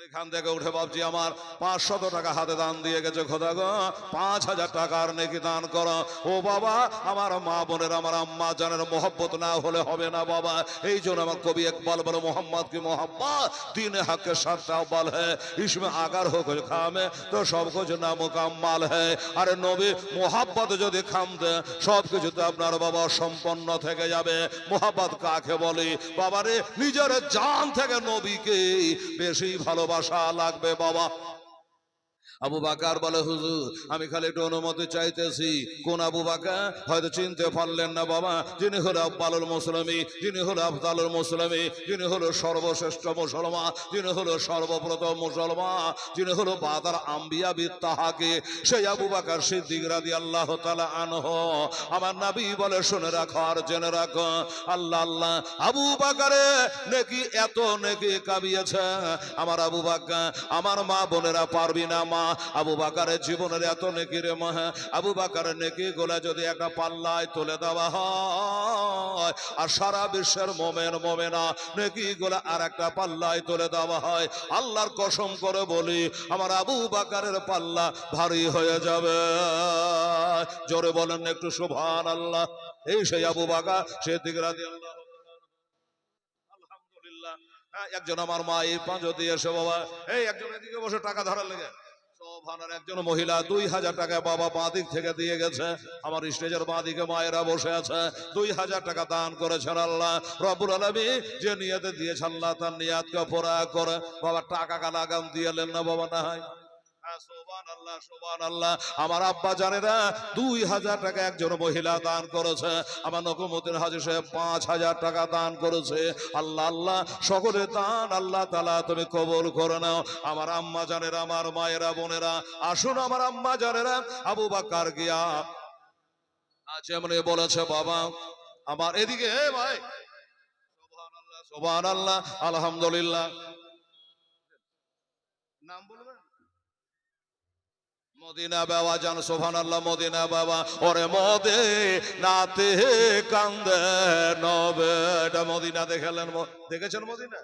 এখান থেকে উঠে ভাবছি আমার 500 টাকা হাতে দান দিয়ে গেছে, খোদা গো 5000 টাকার নেকি দান করো। ও বাবা আমার মা বোনের আমার আম্মা জানের মোহব্বত না হলে হবে না বাবা। এই জন্য আমার কবি ইকবাল বলে মোহাম্মদ কি মোহাম্মদ দিন হক के साथ अव्वल है, इसमें अगर हो कुछ खामे तो सब कुछ नामुकम्मल है। আরে নবী মোহাব্বত যদি খাম দে সব কিছু তো আপনার বাবা সম্পন্ন থেকে যাবে। মোহাব্বত কাকে বলে বাবারে? নিজের জান থেকে নবীকে বেশি ভালোবাসা লাগবে বাবা। আবু বকর বলে হুজুর আমি খালি একটু অনুমতি চাইতেছি। কোন আবু বকর? হয়তো চিনতে পারলেন না বাবা, যিনি হলো আফদালুল মুসলিমিন, যিনি হলো আফদালুল মুসলিমিন, যিনি হলো সর্বশ্রেষ্ঠ মুসলমান, যিনি হলো সর্বপ্রথম মুসলমান, যিনি হলো বাদার আম্বিয়া বিত্তাহাকে, সেই আবু বকর সিদ্দিক রাদিয়াল্লাহু তাআলা আনহু। আমার নবী বলে শুনে রাখো আর জেনে রাখো, আল্লাহ আল্লাহ আবু বকরে নেকি এত নেকি কামিয়েছে আমার আবু বকর, আমার মা বোনেরা পারবি না মা। আবু বকরের জীবনের এত নেকি রে মা, আবু বকরের নেকি গোলা যদি একটা পাল্লায় তুলে দেওয়া হয় আর সারা বিশ্বের মোমেন মোমেনা নেকি গোলা আর একটা পাল্লায় তুলে দেওয়া হয়, আল্লাহর কসম করে বলি আমার আবু বকরের পাল্লা ভারী হয়ে যাবে। জোরে বলেন একটু সুবহানাল্লাহ। এই সেই আবু বকর সিদ্দিক রাদিয়াল্লাহু আলহামদুলিল্লাহ। একজন আমার মা এই পাঁচো দিয়ে এসে বাবা, এই একজন এদিকে বসে টাকা ধরার লেগে একজন মহিলা 2000 টাকা বাবা বাঁ দিক থেকে দিয়ে গেছে, আমার স্টেজের বাঁ দিকে মায়েরা বসে আছে, 2000 টাকা দান করেছেন আল্লাহ রব্বুল আলামিন। যে নিয়তে দিয়েছে আল্লাহ তার নিয়াতকে পুরা করে বাবা। টাকা কালাগাম দিয়েলেন না বাবা না হয়। সুবহানাল্লাহ সুবহানাল্লাহ। আমার আব্বা জানেরা 2000 টাকা একজন মহিলা দান করেছে, আমার নকুমউদ্দিন হাজী সাহেব 5000 টাকা দান করেছে। আল্লাহ আল্লাহ সকলে দান আল্লাহ তাআলা তুমি কবুল করে নাও। আমার আম্মা জানেরা আমার মায়েরা বোনেরা আসুন আমার আম্মা জানেরা আবু বকর গিয়া আছে এমনি বলেছে বাবা আমার এদিকে এ ভাই সুবহানাল্লাহ সুবহানাল্লাহ আলহামদুলিল্লাহ। নাম বলবেন? মদিনা বাবা জান সুবহানাল্লাহ। মদিনা বাবা ওরে মদিনাতে কান্দে নবে, এটা মদিনা দেখলেন? দেখেছেন মদিনা?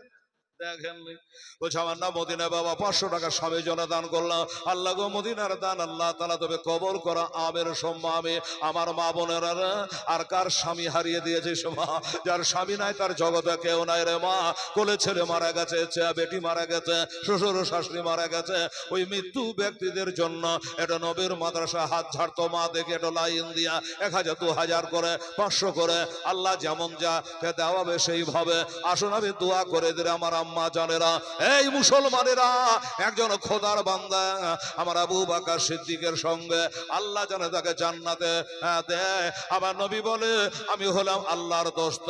দেখেননি? বলছে আমার না মদিনা বাবা 500 টাকা স্বামী জন্য দান করলাম। আল্লাহ গো মদিনার দান আল্লাহ তাআলা তবে কবুল করা আমের সম্মানে। আমার মা বোনেরা আর কার স্বামী হারিয়ে দিয়েছে সোমা, যার স্বামী নাই তার জগতে কেউ নাই রে মা। কোলে ছেলে মারা গেছে, বেটি মারা গেছে, শ্বশুর শাশুড়ি মারা গেছে, ওই মৃত্যু ব্যক্তিদের জন্য এটা নবীর মাদ্রাসা হাত ঝাড়তো মা দেখে এটা লাইন দিয়া 1000 2000 করে 500 করে আল্লাহ যেমন যা দেওয়াবে সেইভাবে। আসুন আমি দোয়া করে দিলে আমার আম্মা জানেরা এই মুসলমানেরা একজন খোদার বান্দা আমার আবু বকর সিদ্দিকের সঙ্গে আল্লাহ জানে তাকে জান্নাতে দেয়। আমার নবী বলে আমি হলাম আল্লাহর দোস্ত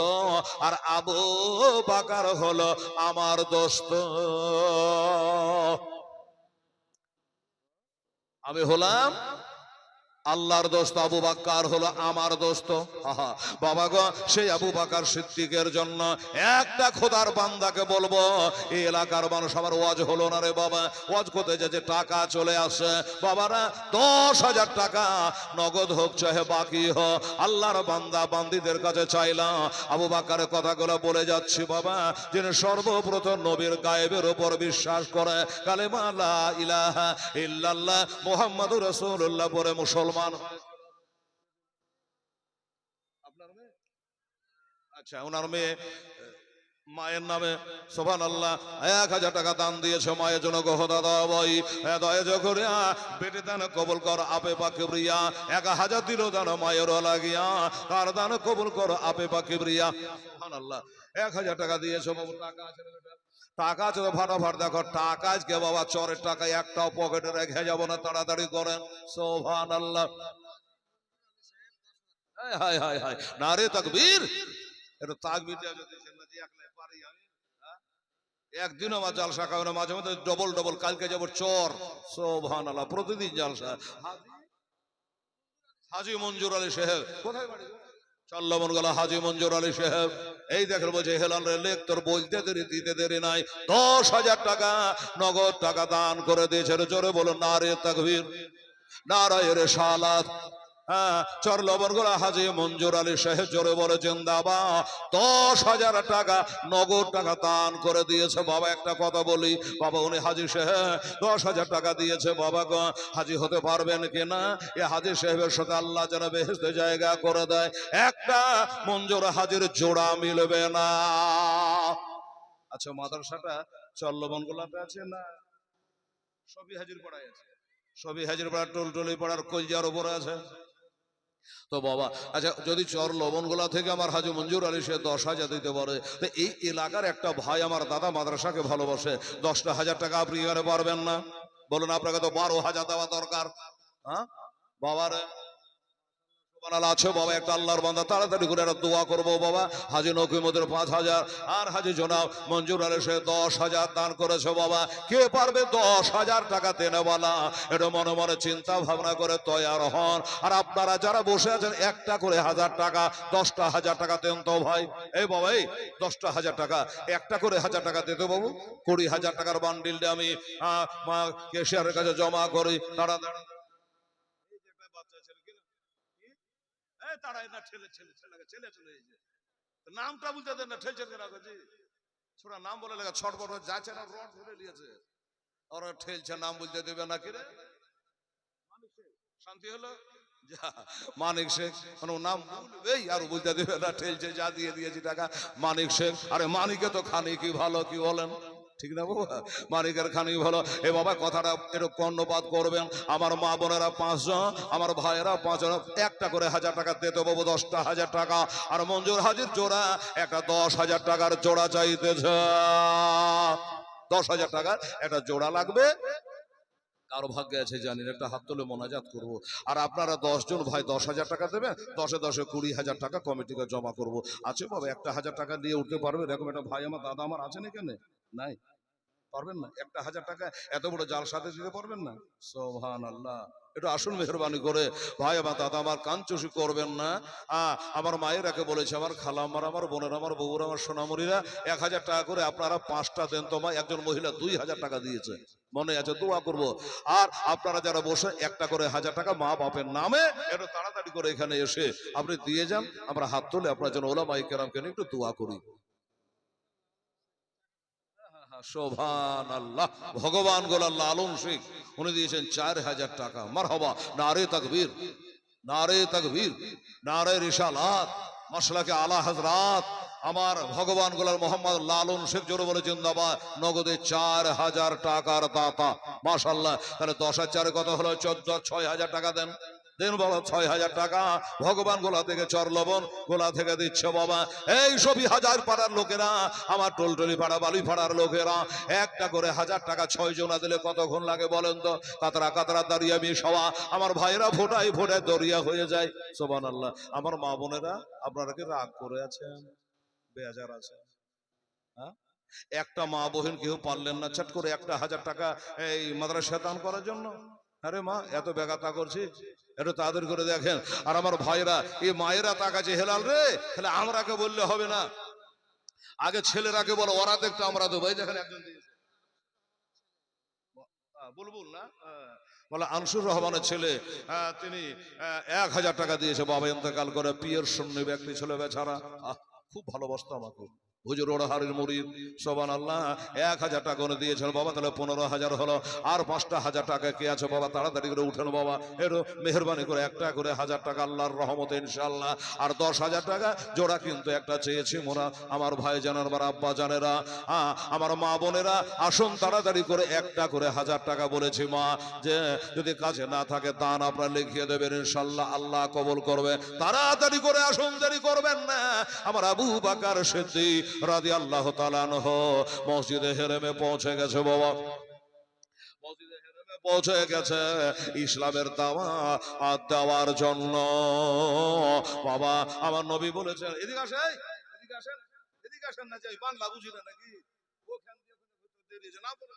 আর আবু বকর হলো আমার দোস্ত। আমি হলাম আল্লাহর দোস্ত, আবু বকর হলো আমার দোস্ত। বাবা গো সেই আবু বকর সিদ্দিকের জন্য একটা খোদার বান্দাকে বলবো এই এলাকার মানুষ আমার ওয়াজ হলো না রে বাবা, ওয়াজ করতে যে টাকা চলে আসে বাবারা 10,000 টাকা নগদ হোক চাহে বাকি হোক আল্লাহর বান্দা বান্দিদের কাছে চাইলাম। আবু বকরের কথাগুলো বলে যাচ্ছি বাবা, যিনি সর্বপ্রথম নবীর গায়েবের উপর বিশ্বাস করে কালেমা লা ইলাহা ইল্লাল্লাহ মুহাম্মাদুর রাসূলুল্লাহ পরে মুসলমান। আপনার মেয়ে? আচ্ছা ওনার মেয়ে মায়ের নামে সুবহানাল্লাহ 1000 টাকা দান দিয়েছে মায়ের জন্য। গহদা দাও ভাই দয়া করে বেটে দান কবুল কর আপে পাকিবরিয়া। 1000 দিল দান মায়ের লাগিয়া, তার দান কবুল কর আপে পাকিবরিয়া। সুবহানাল্লাহ 1000 টাকা দিয়েছে বাবু। টাকা আছে বেটা? টাকা আছে তো ফাটাফাট দেখো। টাকা আজকে বাবা চরের টাকা একটাও পকেটে রেখে যাব না, তাড়াতাড়ি করেন। সুবহানাল্লাহ হায় হায় হায় নারে তাকবীর। এটা তাকবীর একদিন আমার জালসা খাবে না, মাঝে মধ্যে ডবল ডবল। কালকে যাবো চর সুবহানাল্লাহ, প্রতিদিন জালসা। হাজী মঞ্জুর আলী সাহেব কোথায় বাড়ি? চল্লমন গলা হাজী মঞ্জুর আলী সাহেব। এই দেখেন বলছে হেলাল রে লেখ তোর বলতে দেরি দিতে দেরি নাই, 10,000 টাকা নগদ টাকা দান করে দিয়েছে। জোরে বলুন নারে তাকবীর, নারায়ে রিসালাত। হ্যাঁ, চরলবরগোলা হাজী মঞ্জুর আলী সাহেব জোরে বলে জিন্দাবাদ। 10,000 টাকা নগদ টাকা দান করে দিয়েছে। বাবা একটা কথা বলি বাবা, উনি হাজী সাহেব 10,000 টাকা দিয়েছে। বাবা গো, হাজী হতে পারবেন কিনা? এ হাজী সাহেবের সাথে আল্লাহ যেন বেহেশতে জায়গা করে দেয়। একটা মঞ্জুর হাজীর জোড়া মিলবে না। আচ্ছা, মাদ্রাসাটা চল্লবনগোলাতে আছে না সবই হাজির পাড়ায় আছে? সবই হাজির পাড়া টলটলি পাড়ার কলজার উপরে আছে তো বাবা। আচ্ছা, যদি চর লবণগোলা থেকে আমার হাজী মঞ্জুর আলী সে 10,000 দিতে পারে, তো এই এলাকার একটা ভাই আমার দাদা মাদ্রাসাকে ভালোবাসে, 10,000 টাকা আপনি এখানে পারবেন না? বলুন, আপনাকে তো 12,000 দেওয়া দরকার। হ্যাঁ বাবার আছে বাবা, একটা আল্লাহর বান্দা, তাড়াতাড়ি করে একটা দোয়া করবো বাবা। হাজী নকিমুদ্দিন 5,000 আর হাজী জনাব মঞ্জুর আলী সে 10,000 দান করেছে বাবা। কে পারবে 10,000 টাকা দেনেওয়ালা? এটা মনে মনে চিন্তা ভাবনা করে তৈয়ার হন। আর আপনারা যারা বসে আছেন, একটা করে 1,000 টাকা, 10,000 টাকা দেন তো ভাই। এই বাবা, এই 10,000 টাকা একটা করে 1,000 টাকা দিতে বাবু। 20,000 টাকার বান্ডিলটা আমি কেশিয়ারের কাছে জমা করি। তাড়াতাড়ি নামটা বুঝতে দেন না, ঠেলছে ছোড়া নাম বলে লেখা ছটপট যাচ্ছে না, রড ধরে নিয়েছে ওরা ঠেলছে, নাম বলতে দেবে না কিরে? শান্তি হলো যা, মানিক শেখ মানে নাম এই আর বলতে দেবে না, ঠেলছে যা দিয়ে দিয়েছি টাকা মানিক শেখ। আরে মানিকে তো খানি কি ভালো, কি বলেন? ঠিক না বাবা, মানিকের খানি ভালো। এ বাবা কথাটা একটু কর্ণপাত করবেন। আমার মা বোনেরা 5 জন, আমার ভাইয়েরা 5 জন, একটা করে 1,000 টাকা দিতে বাবু, 10,000 টাকা। আর মঞ্জুর হাজির জোড়া একটা 10,000 টাকার জোড়া চাইতেছে। 10,000 টাকার একটা জোড়া লাগবে। কারো ভাগ্যে আছে জানি না, একটা হাত তুলে মোনাজাত করবো। আর আপনারা 10 জন ভাই 10,000 টাকা দেবেন, 10-এ 10-এ 20,000 টাকা কমিটিকে জমা করবো। আছে বাবা, 1,000 টাকা দিয়ে উঠতে পারবে এরকম একটা ভাই আমার দাদা আমার আছেন এখানে? নাই? পারবেন না? 1,000 টাকা এত বড় জাল সাথে দিতে পারবেন না? সুবহানাল্লাহ। একটু আসুন মেহরবানি করে ভাই আমার দাদা আমার কানচুষি করবেন না। আমার মায়েরাকে বলেছে, আমার খালাম্মার, আমার বোনের, আমার বউর, আমার সোনামণিরা 1,000 টাকা করে আপনারা 5টা দেন তো মা। একজন মহিলা 2,000 টাকা দিয়েছে, মনে আছে, দোয়া করব। আর আপনারা যারা বসে একটা করে 1,000 টাকা মা বাপের নামে একটু তাড়াতাড়ি করে এখানে এসে আপনি দিয়ে যান। আমরা হাত তুলে আপনার জন্য ওলামায়ে কেরামকে নিয়ে একটু দোয়া করি। সুবহানাল্লাহ। ভগবান গোলাল লালন শেখ উনি দিয়েছেন 4,000 টাকা। মারহাবা, নারে তাকবীর, নারে তাকবীর, নারে রিসালাত, মাসলাকে আলা হযরত আমার ভগবান গোলাল মোহাম্মদ লালন শেখ জোরে বলে জিন্দাবাদ। নগদে 4,000 টাকার দাতা, মাশাআল্লাহ। তাহলে 10 আর 4 কত হলো? 14, 6,000 টাকা দেন, দেন বাবা 6,000 টাকা। ভগবান গোলা থেকে চরলবন গোলা থেকে দিচ্ছে বাবা। এই সবই হাজার পাড়ার লোকেরা, আমার টলটলি পাড়া বালি পাড়ার লোকেরা একটা করে 1,000 টাকা 6 জনা দিলে কতক্ষণ লাগে বলেন তো? কাতরা কাতরা দাঁড়িয়ে আমি সবা আমার ভাইয়েরা ফোটায় ফোটায় দরিয়া হয়ে যায়। সুবহানাল্লাহ। আমার মা বোনেরা আপনারা কি রাগ করে আছেন, বেজার আছেন? হ্যাঁ, একটা মা বোন কেউ পারলেন না চট করে 1,000 টাকা এই মাদ্রাসা দান করার জন্য? আরে মা এত বেগাতা করছি, একটু তাদের করে দেখেন। আর আমার ভাইরা এই মায়েরা তাকাচ্ছে, হেলাল রে, তাহলে আমরাকে বললে হবে না, আগে ছেলেরাকে বলো, ওরা দেখতো আমরা তো ভাই। দেখেন একজন দিয়েছে বুলবুল না, বলে আনসুর রহমানের ছেলে, তিনি 1,000 টাকা দিয়েছে। বাবা ইন্তেকাল করে, পিয়ের শূন্য ব্যক্তি ছিল বেচারা, খুব ভালোবাসতো আমাকে। হুজুর ওড়হারির মুরিদ, সুবহানাল্লাহ। 1,000 টাকা করে দিয়েছেন বাবা, তাহলে 15,000 হলো। আর 5টা 1,000 টাকা কে আছে বাবা? তাড়াতাড়ি করে উঠেন বাবা, একটু মেহরবানি করে একটা করে 1,000 টাকা আল্লাহর রহমতে ইনশাআল্লাহ। আর 10,000 টাকা জোড়া কিন্তু একটা চেয়েছি মোরা আমার ভাই জানার বার আব্বা জানেরা, আমার মা বোনেরা আসুন তাড়াতাড়ি করে একটা করে 1,000 টাকা বলেছি মা, যে যদি কাছে না থাকে দান আপনারা লিখিয়ে দেবেন ইনশাআল্লাহ, আল্লাহ কবুল করবে। তাড়াতাড়ি করে আসুন, দেরি করবেন না। আমার আবু বকর সিদ্দিক রাদিয়াল্লাহু তাআলা আনহু মসজিদে হেরেমে পৌঁছে গেছে বাবা, মসজিদে হেরেমে পৌঁছে গেছে ইসলামের দাওয়াত দেওয়ার জন্য বাবা। আমার নবী বলেছেন, এদিকে আসেন, এদিকে আসেন, এদিকে আসেন না, যাই বাংলা বুঝি না নাকি? ওখান দিয়ে দিয়ে দিয়েছে না বলে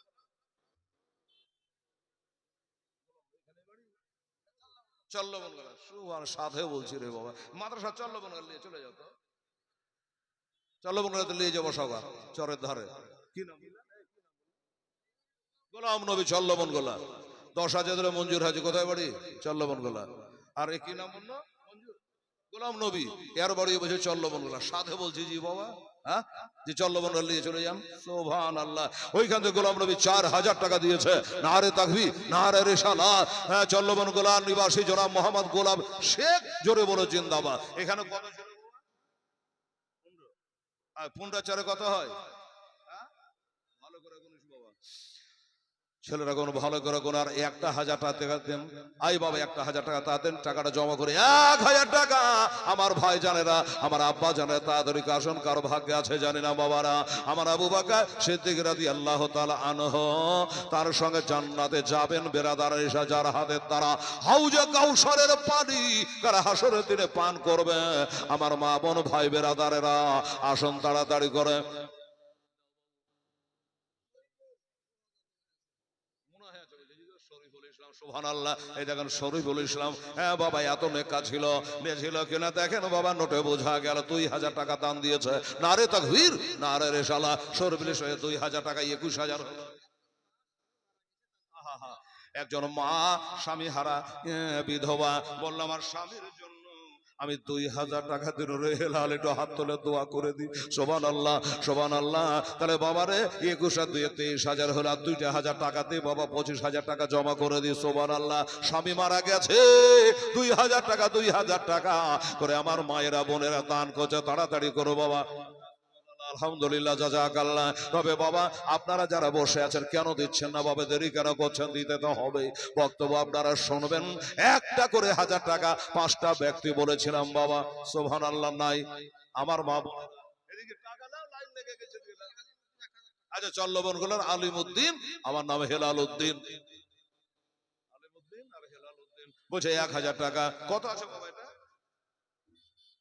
চল্লবন গলা সুবহান, সাথে বলছি রে বাবা, মাদ্রাসা চল্লবন গলা নিয়ে চলে যাও তো, চল্লবন গলাতে নিয়ে যাবো সবার চরের ধারে। কি নাম? গোলাম নবী চল্লবন গোলা, 10,000 ধরে মঞ্জুর হাজি, কোথায় বাড়ি? চল্লবন গোলা। আর এ কি নাম বললো? গোলাম নবী, এর বাড়ি বলছে চল্লবন গোলা। সাথে বলছি জি বাবা, হ্যাঁ যে চল্লবন গোলা নিয়ে চলে যান। সুবহানাল্লাহ। ওইখান থেকে গোলাম নবী 4,000 টাকা দিয়েছে। নারে তাকবীর, নারে রিসালাত। হ্যাঁ, চল্লবন গোলার নিবাসী জনাব মোহাম্মদ গোলাম শেখ, জোরে বলো জিন্দাবাদ। এখানে কত ছেলে? 15 চারে কত হয়? ভালো করে গুনিস বাবা, ছেলেরা কোনো ভালো করে কোন। আর 1,000 টাকা দেন। আই বাবা 1,000 টাকা তা দেন, টাকাটা জমা করে 1,000 টাকা আমার ভাই জানেরা, আমার আব্বা জানে, তাড়াতাড়ি আসুন, কারো ভাগ্যে আছে জানি না বাবারা। আমার আবু বকর সিদ্দিক রাদিয়াল্লাহু তাআলা আনহু, তার সঙ্গে জান্নাতে যাবেন বেরাদার এসা, যার হাতের দ্বারা হাউজে কাউসারের পানি কারা হাসরের দিনে পান করবে। আমার মা বোন ভাই বেরাদারেরা আসুন তাড়াতাড়ি করে। সুবহানাল্লাহ। এই দেখেন শরীফুল ইসলাম, হ্যাঁ বাবা এত নেকা ছিল, ছিল কিনা দেখেন বাবা, নোটে বোঝা গেল 2,000 টাকা দান দিয়েছে। নারে তাকবীর, নারে রিসালাত। শরীফুল ইসলাম 2,000 টাকা 21,000 হলো। একজন মা স্বামী হারা বিধবা বললাম আমার স্বামীর জন্য আমি 2,000 টাকা দিন রে হেলাল, একটু হাত তুলে দোয়া করে দিই। সুবহানাল্লাহ, সুবহানাল্লাহ। তাহলে বাবারে 21 আর 2 23,000 হলো, আর 2,000 টাকা দিয়ে বাবা 25,000 টাকা জমা করে দিই। সুবহানাল্লাহ। স্বামী মারা গেছে, 2,000 টাকা 2,000 টাকা করে আমার মায়েরা বোনেরা দান করছে। তাড়াতাড়ি করো বাবা। আলহামদুলিল্লাহ, জাযাকাল্লাহ। তবে বাবা আপনারা যারা বসে আছেন কেন দিচ্ছেন না বাবা, দেরি কেন করছেন? দিতে তো হবে। বক্তব্য আপনারা শুনবেন। একটা করে 1,000 টাকা 5টা ব্যক্তি বলেছিলাম বাবা। সুবহানাল্লাহ। নাই আমার মা এদিকে টাকা নাও, লাইন লেগে গেছে। আচ্ছা, চল্লবন গোলার আলিমউদ্দিন, আমার নাম হেলাল উদ্দিন। আলিমউদ্দিন আর হেলাল উদ্দিন বলছে 1,000 টাকা। কত আছে বাবা এটা?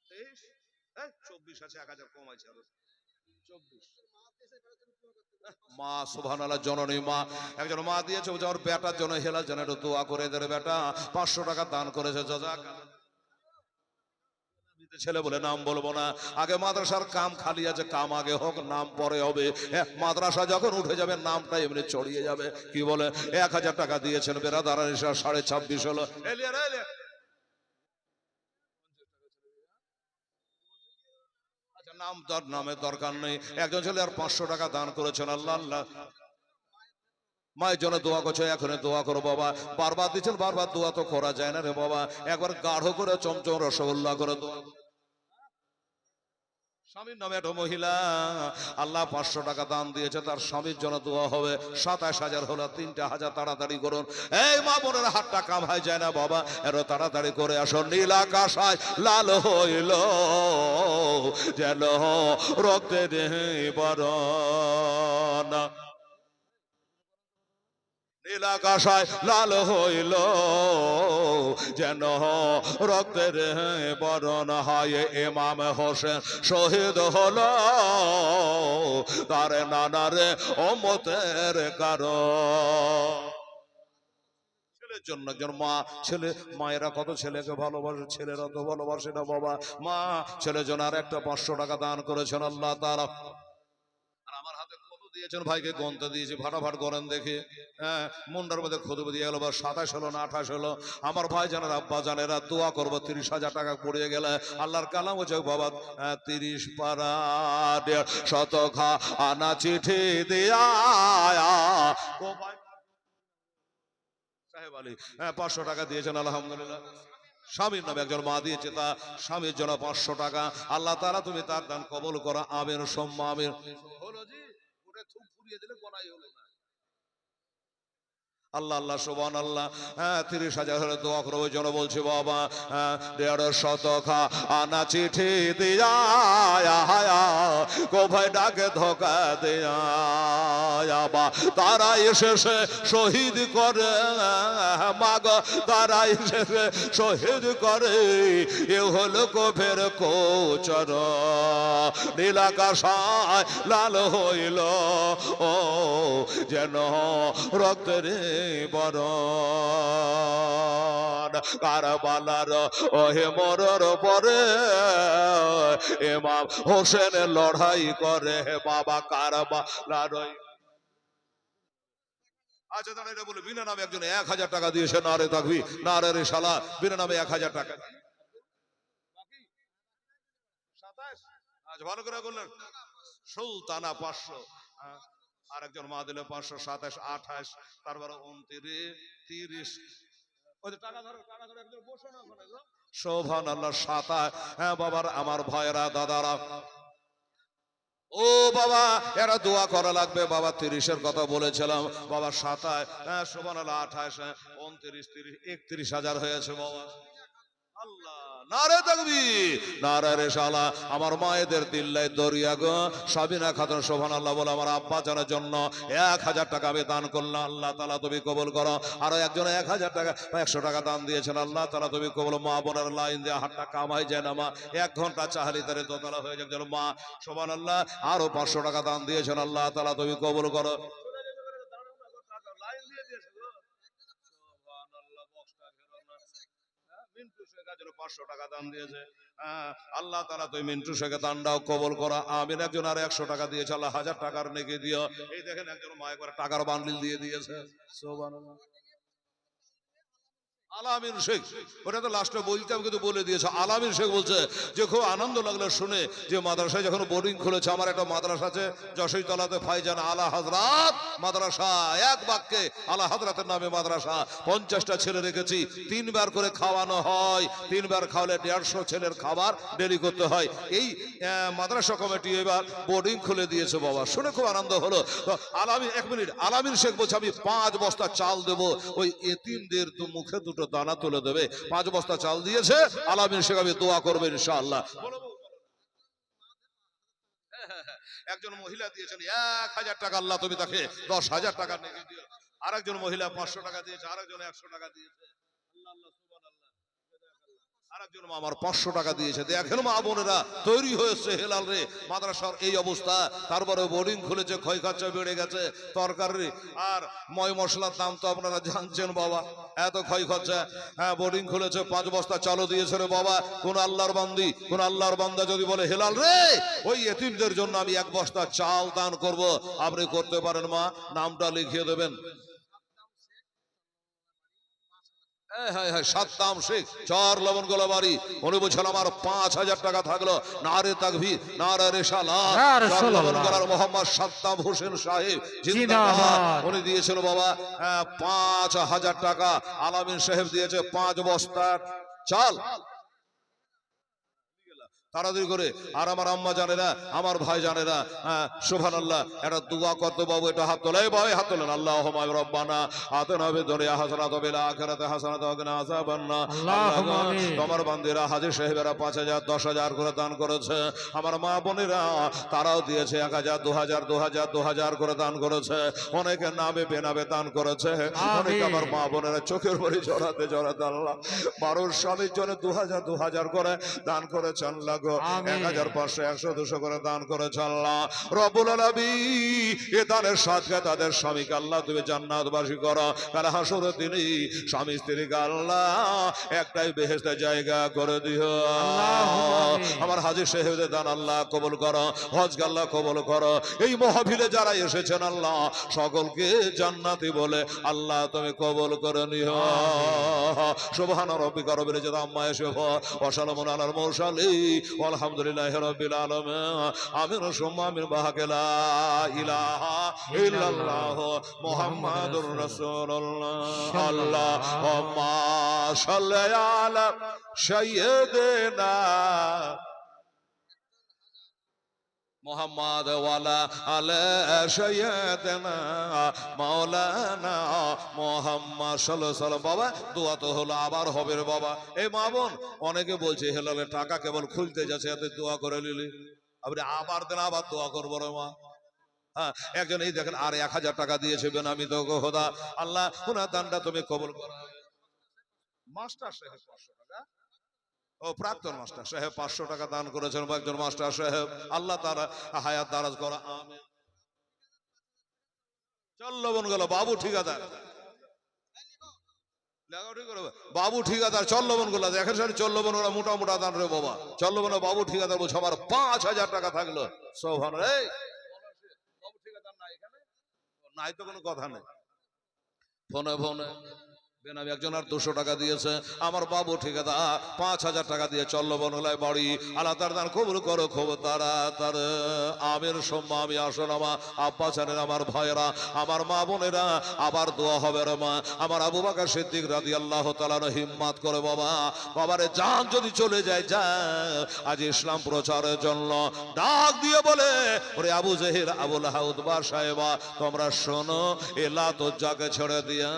23, 24 আছে, 1,000 কম আছে আরো 24। মা সুবহানাল্লাহ, জননী মা, একজন মা দিয়েছে ওর বেটার জন্য, হেলাল যেন একটু দোয়া করে দেবে। বেটা 500 টাকা দান করেছে। জাযাকাল্লাহ। ছেলে বলে নাম বলবো না, আগে মাদ্রাসার কাম খালি আছে, কাম আগে হোক, নাম পরে হবে। মাদ্রাসা যখন উঠে যাবে নামটা এমনি ছড়িয়ে যাবে। কি বলে? 1,000 টাকা দিয়েছেন বেরাদার, 26.5 হলো। নাম নামের দরকার নেই। একজন ছেলে আর 500 টাকা দান করেছেন। আল্লাহ আল্লাহ, মায়ের জন্য দোয়া করছে। এখন দোয়া করো বাবা। বারবার দিচ্ছেন, বারবার দোয়া তো করা যায় না রে বাবা। একবার গাঢ় করে চমচম রসগোল্লা করে দোয়া। স্বামীর নামে একটা মহিলা আল্লাহ 500 টাকা দান দিয়েছে, তার স্বামীর জন্য দোয়া হবে। 27,000 হলো। 3,000 তাড়াতাড়ি করুন। এই মা বোনের হাতটা কাম হয়ে যায় না বাবা, এর তাড়াতাড়ি করে আসো। নীল আকাশায় লাল হইল যেন রক্তের বরণ, নীল আকাশায় লাল হইল যেন রক্তের বরণ হয়। ইমাম হোসেন শহীদ হলো তার নানারে উম্মতের কারণ। ছেলের জন্য একজন মা, ছেলে মায়েরা কত ছেলেকে ভালোবাসে, ছেলেরা তো ভালোবাসে না বাবা। মা ছেলের জন্য আর একটা 500 টাকা দান করেছেন আল্লাহ তাআলা। আমার হাতে কত দিয়েছেন ভাইকে গন্তে দিয়েছি, ফাটাফাট করেন দেখি। হ্যাঁ, মুন্ডার মধ্যে খুদবা দিয়ে গেল, 27 হলো না 28 হলো। আমার ভাই জানেন আব্বা জানেরা দোয়া করবো। 30,000 টাকা পড়িয়ে গেলে আল্লাহর কালাম হচ্ছে বাবা 30 পারা 100 আনা চিঠি দিয়া সাহেব আলী 500 টাকা দিয়েছেন আলহামদুলিল্লাহ। স্বামীর নামে একজন মা দিয়েছে, তা স্বামীর জন্য 500 টাকা। আল্লাহ তাআলা তুমি তার দান কবুল করো। আমিন সুম্মা আমিন। হলো জি, ওটা থুপ ফুরিয়ে দিলে গলায় হলো না। আল্লাহ আল্লাহ সুবহানাল্লাহ। 30,000 হলে দোয়া করো। ওই জন্য বলছি বাবা 150 আনা চিঠি দিয়া কোভাই ডাকে ধোকা দিয়া বা তারা এসেছে শহীদ করে মাগ, তারা এসেছে শহীদ করে। এ হলো কোফের কোচর, নীল আকাশায় লাল হইল ও যেন রক্তের বরণ কারবালার ওহে মরর পরে ইমাম হোসেন লড়াই করে বাবা কারবালার। আচ্ছা তাহলে এটা বলে বিনা নামে একজন 1000 টাকা দিয়েছে, নারে তাকবীর নারে রিসালাত, বিনা নামে 1000 টাকা। আজ ভালো করে বললেন সুলতানা 500, আর একজন মা দিলে 500, 27, 28, তারপরে 29, 30। ওই যে টাকা ধরো একজন বসো না ওখানে গো। সুবহানাল্লাহ 27। হ্যাঁ বাবার আমার ভাইরা দাদারা, ও বাবা এরা দোয়া করা লাগবে বাবা। 30-এর কথা বলেছিলাম বাবা, 27, হ্যাঁ সুবহানাল্লাহ 28, 29, 30, 31,000 হয়েছে বাবা। আল্লাহ নারে তাকবীর নারে রিসালাত। আমার মায়েদের দিল্লাই দরিয়া গো সাবিনা খাতুন সুবহানাল্লাহ বলে আমার আব্বা জানের জন্য 1000 টাকা আমি দান করলাম, আল্লাহ তাআলা তুমি কবুল করো। আর একজন 1000 টাকা 100 টাকা দান দিয়েছেন, আল্লাহ তাআলা তুমি কবুল। মা বোনের লাইন দিয়ে হাতটা কামাই যায় না মা, 1 ঘন্টা চাহালি তারে দোতলা হয়ে যায় একজন মা সুবহানাল্লাহ। আরো 500 টাকা দান দিয়েছেন, আল্লাহ তাআলা তুমি কবুল করো। লাইন দিয়ে দিয়েছে গো সুবহানাল্লাহ। বক্সটা ঘেরো না, মিন্টু শেখের জন্য 500 টাকা দান দিয়েছে, আল্লাহ তাআলা তুই মিন্টু শেখের দানটাও কবুল করো আমিন। একজন আর 100 টাকা দিয়েছে, আল্লাহ 1000 টাকার নেকি দিও। এই দেখেন একজন মায়ের করে টাকার বান্ডিল দিয়ে দিয়েছে সুবহানাল্লাহ। আলামিন শেখ, ওটা তো লাস্টে বলতাম কিন্তু বলে দিয়েছে। আলামিন শেখ বলছে যে খুব আনন্দ লাগলো শুনে যে মাদ্রাসায় যখন বোর্ডিং খুলেছে, আমার একটা মাদ্রাসা আছে যশোরতলাতে, ফাইজান আলা হযরত মাদ্রাসা, এক বাক্যে আলা হযরতের নামে মাদ্রাসা। 50টা ছেলে রেখেছি, 3 বার করে খাওয়ানো হয়, 3 বার খাওয়ালে 150 ছেলের খাবার ডেলি করতে হয়। এই মাদ্রাসা কমিটি এবার বোর্ডিং খুলে দিয়েছে বাবা, শুনে খুব আনন্দ হলো। তো আলামিন, 1 মিনিট, আলামিন শেখ বলছে আমি 5 বস্তা চাল দেবো, ওই এতিমদের তো মুখে দুটো দানা তুলে দেবে। 5 বস্তা চাল দিয়েছে আলামিন শেখ, আমি দোয়া করবে ইনশাআল্লাহ। একজন মহিলা দিয়েছেন 1000 টাকা, আল্লাহ তুমি তাকে 10,000 টাকা নেকি দিও। আরেকজন মহিলা 500 টাকা দিয়েছে, আরেকজন 100 টাকা দিয়েছে, আল্লাহ আল্লাহ সুবহানাল্লাহ। আরেকজন মা আমার 500 টাকা দিয়েছে। দেখেন মা বোনেরা তৈরি হয়েছে হেলাল রে মাদ্রাসার এই অবস্থা। তারপরে বোর্ডিং খুলেছে, ক্ষয় খরচা বেড়ে গেছে, তরকারি আর ময় মশলার দাম তো আপনারা জানছেন বাবা, এত ক্ষয় খরচা। হ্যাঁ বোর্ডিং খুলেছে, 5 বস্তা চালও দিয়েছে রে বাবা। কোন আল্লাহর বান্দি, কোন আল্লাহর বান্দা যদি বলে হেলাল রে ওই এতিমদের জন্য আমি 1 বস্তা চাল দান করব, আপনি করতে পারেন মা, নামটা লিখিয়ে দেবেন। সাদ্দাম শেখ, 4 লবণ গোলা বাড়ি। উনি বলছেন আমার 5000 টাকা থাকলো, নারে তাকবীর নারে রিসালাত। 4 লবণ গোলার মোহাম্মদ সাদ্দাম হোসেন সাহেব জিন্দাবাদ। উনি দিয়েছিল বাবা 5000 টাকা। আলামিন সাহেব দিয়েছে 5 বস্তার চাল। তাড়াতাড়ি করে। আর আমার আম্মা জানে না, আমার ভাই জানে না, সুবহানাল্লাহ। একটা দোয়া করতে বাবু, এটা হাত তোলে ভাই, হাত তোলেন। আল্লাহুম্মা রব্বানা আতিনা ফিদ দুনিয়া হাসানাতাও ওয়া ফিল আখিরাতি হাসানাতাও ওয়া কিনা আযাবান্নার। আল্লাহুম্মা আমিন। তোমার বান্দিরা হাজী সাহেবেরা 5000, 10000 করে দান করেছে। আমার মা বোনেরা তারাও দিয়েছে 1000, 2000, 2000, 2000 করে দান করেছে। অনেকে নামে বেনামে দান করেছে। অনেকে আমার মা বোনেরা চোখের বাড়ি জড়াতে জড়াতে আল্লাহ 12 স্বামীর জন্য 2000, 2000 করে দান করেছেন। আল্লাহ 1500, 100, 200 করে দান করেছে। আল্লাহ রব্বুল আলামিন এ দানের সাথে তাদের স্বামীকে আল্লাহ তুমি জান্নাতবাসী করো। কাল হাসরের দিনে স্বামী স্ত্রীকে আল্লাহ একটাই বেহেশতের জায়গা করে দিও। আমার হাজী সাহেবদের দান আল্লাহ কবুল করো, হজকে আল্লাহ কবুল করো। এই মাহফিলে যারা এসেছেন আল্লাহ সকলকে জান্নাতি বলে আল্লাহ তুমি কবুল করে নিও। সুবহান রাব্বিকা রব্বিল ইজ্জাতি আম্মা ইয়াসিফুন ওয়া সালামুন আলাল মুরসালিন আলহামদুলিল্লাহি রাব্বিল আলামিন। আমিন সুম্মা আমিন। বাহাকে লা ইলাহা ইল্লাল্লাহ মুহাম্মাদুর রাসূলুল্লাহ। আল্লাহুম্মা সাল্লি আলা সাইয়্যিদিনা মুহাম্মাদ ওয়ালা আলা সাইয়্যিদিনা মাওলানা মুহাম্মদ সাল্লাল্লাহু আলাইহি ওয়াসাল্লাম। বাবা দোয়া তো হলো, আবার হবে রে বাবা। এই মা বোন অনেকে বলছে হেলালের টাকা কেবল খুলতে যাচ্ছে, এত দোয়া করে নিলি, আপনি আবার দেন, আবার দোয়া করবো রে মা। হ্যাঁ একজন এই দেখেন আর 1000 টাকা দিয়েছে বেনামি তো খোদা, আল্লাহ ওনার দানটা তুমি কবুল করো। মাস্টার সাহেব 500 টাকা, ও প্রাক্তন মাস্টার সাহেব 500 টাকা দান করেছেন। একজন মাস্টার সাহেব আল্লাহ তাআলা হায়াত দারাজ করা আমিন। চল লবণ গেল বাবু ঠিকাদার বাবু ঠিকাদার চল্লবন গুলা দেখেন স্যার, চল্লবন ওরা মোটা মোটা দান রে বাবা, চল্লবন বাবু ঠিকাদার বলছে আমার 5,000 টাকা থাকলো। সোহান রে বাবু ঠিকাদার নাই এখানে, নাই তো কোনো কথা নেই। ফোনে ফোনে বেনামি একজন আর 200 টাকা দিয়েছে, আমার বাবু ঠিকাদার 5,000 টাকা দিয়ে চল্লবনলায় বাড়ি, আল্লাহ তার দান কবুল করো খুব তার আমের সম্মা। আমি আসল আমার আব্বা জানেন, আমার ভাইয়েরা, আমার মা বোনেরা, আবার দোয়া হবে রে মা। আমার আবু বকর সিদ্দিক রাদিয়াল্লাহু তাআলা হিম্মত করে বাবা, বাবারে জান যদি চলে যায় যা, আজ ইসলাম প্রচারের জন্য ডাক দিয়ে বলে ওরে আবু জেহেল আবু লাহাব উতবা সাহেবা, তোমরা শোনো এলা তো জাকে ছেড়ে দিয়া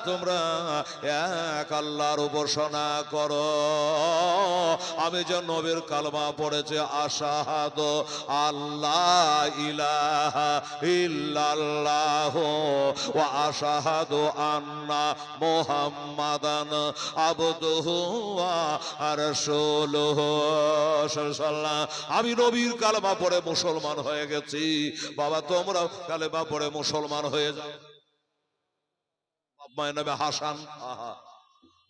তোমরা এক আল্লাহর উপাসনা করো। আমি যে নবীর কালমা পড়েছে আশহাদু আল্লাহ ইলাহা ইল্লাল্লাহ ওয়া আশহাদু আন্না মুহাম্মাদান আবদুহু ওয়া রাসূলুহু সাল্লাল্লাহু। আমি নবীর কালমা পড়ে মুসলমান হয়ে গেছি, বাবা তোমরাও কালেমা পড়ে মুসলমান হয়ে যাও। মায়ের নামে হাসান,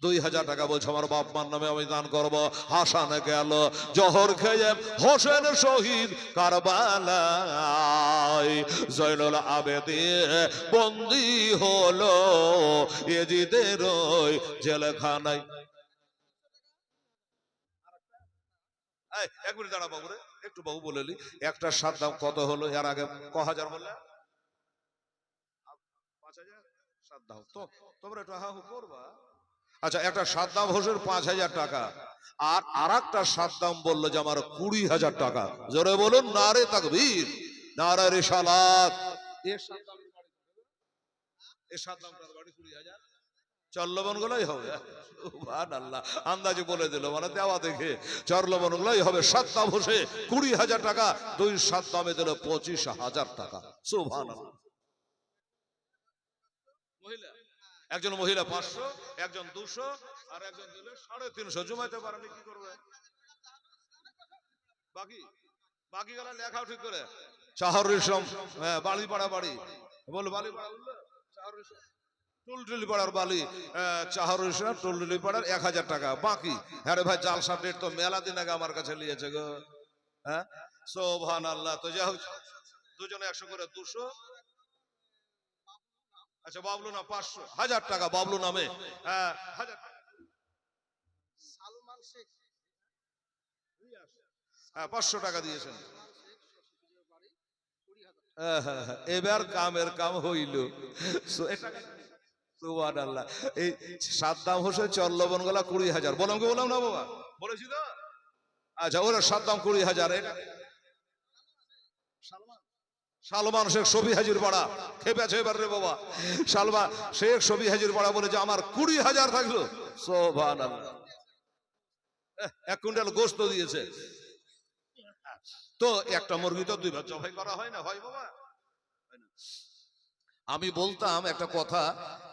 2,000 টাকা বলছে আমার বাপ মার নামে আমি দান করব। হাসান গেল জহর খেয়ে হোসেন শহীদ কারবালায়, জয়নুল আবেদিন বন্দী হলো এজিদের ওই জেলখানায়। এক মিনিট দাঁড়া বাবু রে, একটু বাবু বলেলি একটা সাত দাম কত হলো, এর আগে ক হাজার বললে 5,000 সাত দাম তো, তোমরা একটু হা হু করবা। আচ্ছা একটা সাদ্দাম হোসেন 5,000 টাকা, আর আরেকটা সাদ্দাম বললো যে আমার 20,000 টাকা। জোরে বলুন নারে তাকবীর, নারে রিসালাত। এ সাদ্দামটার বাড়ি 20,000 চল্লবন গুলাই হবে। সুবহানাল্লাহ, আন্দাজে বলে দিল মানে দেওয়া দেখে, চল্লবন গুলাই হবে। সাদ্দাম হোসেন 20,000 টাকা, দুই সাদ্দামে দিল 25,000 টাকা। সুবহানাল্লাহ। মহিলা একজন মহিলা 500, একজন 200, আর একজন দিলে 350। জমাইতে পারেনি কি করবে, বাকি বাকি গেলা লেখাও ঠিক করে। চাহরুল ইসলাম বালিপাড়া বাড়ি, বল বালিপাড়া বললো চাহরুল ইসলাম টুলটুলি পাড়ার বালি, চাহরুল ইসলাম টুলটুলি পাড়ার 1,000 টাকা বাকি। হ্যাঁ রে ভাই, জালসা ডেট তো মেলা দিন আগে আমার কাছে নিয়েছে গো। হ্যাঁ সুবহানাল্লাহ। তো যাই হোক দুজনে 100 করে 200। আচ্ছা বাবলু না 500, 1,000 টাকা বাবলু নামে, 1,000 সালমান শেখ 500 টাকা দিয়েছেন। এবার কামের কাম হইল। সুবহানাল্লাহ। এই সাদ্দাম হোসেন চল্লবন গলা 20,000 বললাম কি বললাম না বাবা, বলেছি তো। আচ্ছা ওরা সাদ্দাম 20,000, এটা সালমান শেখ সবি হাজির পাড়া খেপেছে এবার রে বাবা। সালমান শেখ সবি হাজির পাড়া বলে যে আমার 20,000 থাকলো। সুবহানাল্লাহ। 1 কুইন্টাল গোশত দিয়েছে। তো একটা মুরগি তো 2 বার জবাই করা হয় না, হয় বাবা? আমি বলতাম একটা কথা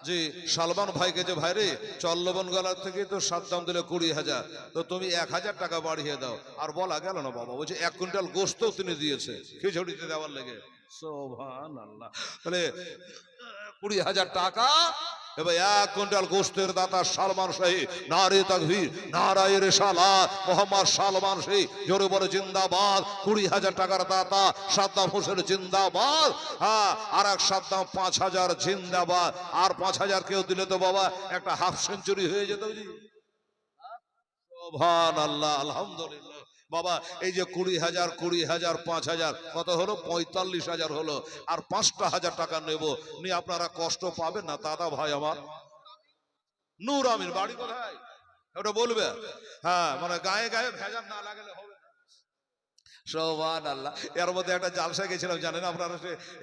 যে সালমান ভাইকে যে ভাই রে চল্লবন গলার থেকে তো সাদ্দাম দিলে 20,000, তো তুমি 1,000 টাকা বাড়িয়ে দাও। আর বলা গেল না বাবা, বলছে 1 কুইন্টাল গোশত তিনি দিয়েছে খিচুড়িতে দেওয়ার লেগে। সুবহানাল্লাহ। তাহলে 20,000 টাকা, এবার 1 কুইন্টাল গোশতের দাতা সালমান শাহী। নারে তাকবীর, নারায়ে রিসালাত, মোহাম্মদ সালমান শাহী জোরে বলে জিন্দাবাদ। 20,000 টাকার দাতা সাদ্দাম হোসেন জিন্দাবাদ। হ্যাঁ, আর এক সাদ্দাম 5,000 জিন্দাবাদ। আর 5,000 কেউ দিলে তো বাবা একটা হাফ সেঞ্চুরি হয়ে যেত। সুবহানাল্লাহ, আলহামদুলিল্লাহ। বাবা এই যে 20,000 20,000 5,000 কত হলো, 45,000 হলো। আর 5টা 1,000 টাকা নেব, নিয়ে আপনারা কষ্ট পাবেন না দাদা ভাই আমার। নূর আমিন বাড়ি কোথায় ওটা বলবে? হ্যাঁ, মানে গায়ে গায়ে ভেজাল না লাগালে হবে না। সুবহানাল্লাহ। এর মধ্যে একটা জালসা গেছিলাম জানেন আপনারা,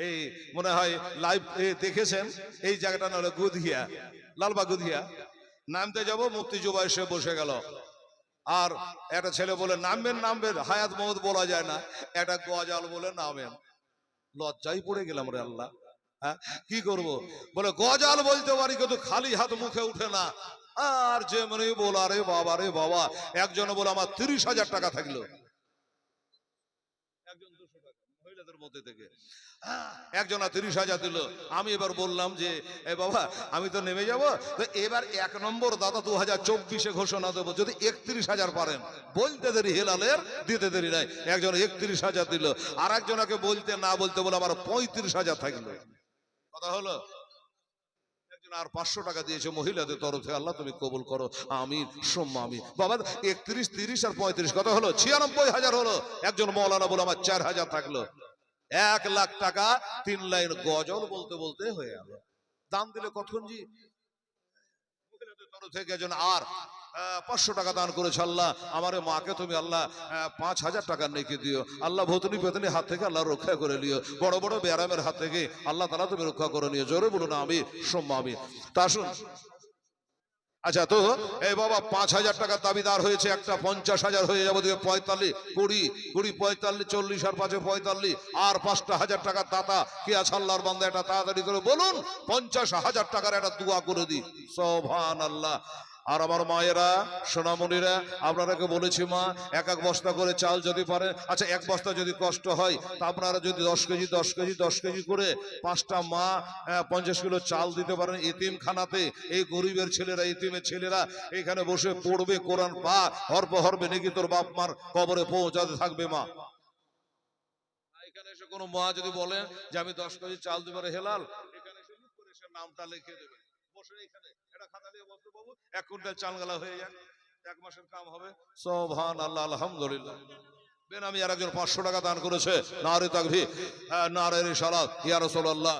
এই মনে হয় লাইভ দেখেছেন। এই জায়গাটা না হলো গুধিয়া, লালবাগ গুধিয়া। নামতে যাব, মুফতি জুবা এসে বসে গেল। আর একটা ছেলে বলে নামবেন নামবেন, হায়াত মহত বলা যায় না, একটা গজাল বলে নামেন। লজ্জায় পড়ে গেলাম রে আল্লাহ। হ্যাঁ কি করব, বলে গজাল বলতে পারি কিন্তু খালি হাত মুখে উঠে না। আর যে মনে বলা রে বাবা রে বাবা, একজন বলে আমার 30,000 টাকা থাকলো, একজন 200 টাকা, মহিলাদের মধ্যে থেকে একজনা 30,000 দিল। আমি এবার বললাম যে এ বাবা আমি তো নেমে যাব, তো এবার 1 নম্বর দাদা 2024-এ ঘোষণা দেবো, যদি 31,000 পারেন। বলতে দেরি হেলালের, দিতে দেরি নাই। একজন 31,000 দিল, আর একজনকে বলতে না বলতে বলে আমার 35,000 থাকলো। কথা হলো। একজন আর 500 টাকা দিয়েছে মহিলাদের তরফে, আল্লাহ তুমি কবুল করো, আমিন সুম্মা আমিন। বাবা 31, 30 আর 35 কত হলো? 96,000 হলো। একজন মৌলানা বলে আমার 4,000 থাকলো। 1 লাখ টাকা 3 লাইন গজল বলতে বলতে হয়ে গেল। দান দিলে কতক্ষণ জি? মহিলাদের তরফ থেকে একজন আর 500 টাকা দান করেছে। আল্লাহ আমার মাকে তুমি আল্লাহ 5,000 টাকা নেকি দিও। আল্লাহ ভৌতনি পেতনি হাত থেকে আল্লাহ রক্ষা করে নিও, বড় বড় ব্যারামের হাত থেকে আল্লাহ তাআলা তুমি রক্ষা করে নিও। জোরে বলুন আমিন সুম্মা আমিন। তা আসুন, আচ্ছা তো এই বাবা 5,000 টাকা দাবিদার হয়েছে, একটা 50,000 হয়ে যাবে, 45, 20, 20, 45, 40 আর 5 45, আর 5,000 টাকা দাতা কে আছে আল্লাহর বান্দা? এটা তাড়াতাড়ি করে বলুন। 50,000 টাকার একটা দোয়া করে দিই। সুবহানাল্লাহ। আর আমার মায়েরা সোনামণিরা আপনারাকে বলেছি মা, 1 বস্তা করে চাল যদি পারেন, আচ্ছা 1 বস্তা যদি কষ্ট হয় তা আপনারা যদি 10 কেজি 10 কেজি 10 কেজি করে 5টা মা 50 কিলো চাল দিতে পারেন এতিমখানাতে। এই গরিবের ছেলেরা, এতিমের ছেলেরা এখানে বসে পড়বে কোরআন পাক, হরফ হরফে নাকি তোর বাপ মার কবরে পৌঁছাতে থাকবে। মা এখানে এসে কোনো মা যদি বলেন যে আমি 10 কেজি চাল দিতে পারে, হেলাল এখানে এসে লুক করে এসে নামটা লিখে দেবে। বসে এখানে এটা খাতা নিয়ে বসতে বাবু, 1 কুইন্টাল চাল গালা হয়ে যাক, 1 মাসের কাম হবে। সুবহানাল্লাহ আলহামদুলিল্লাহ। বেনামি আর একজন 500 টাকা দান করেছে। নারে তাকবীর, নারে রিসালাত, ইয়া রাসূলুল্লাহ।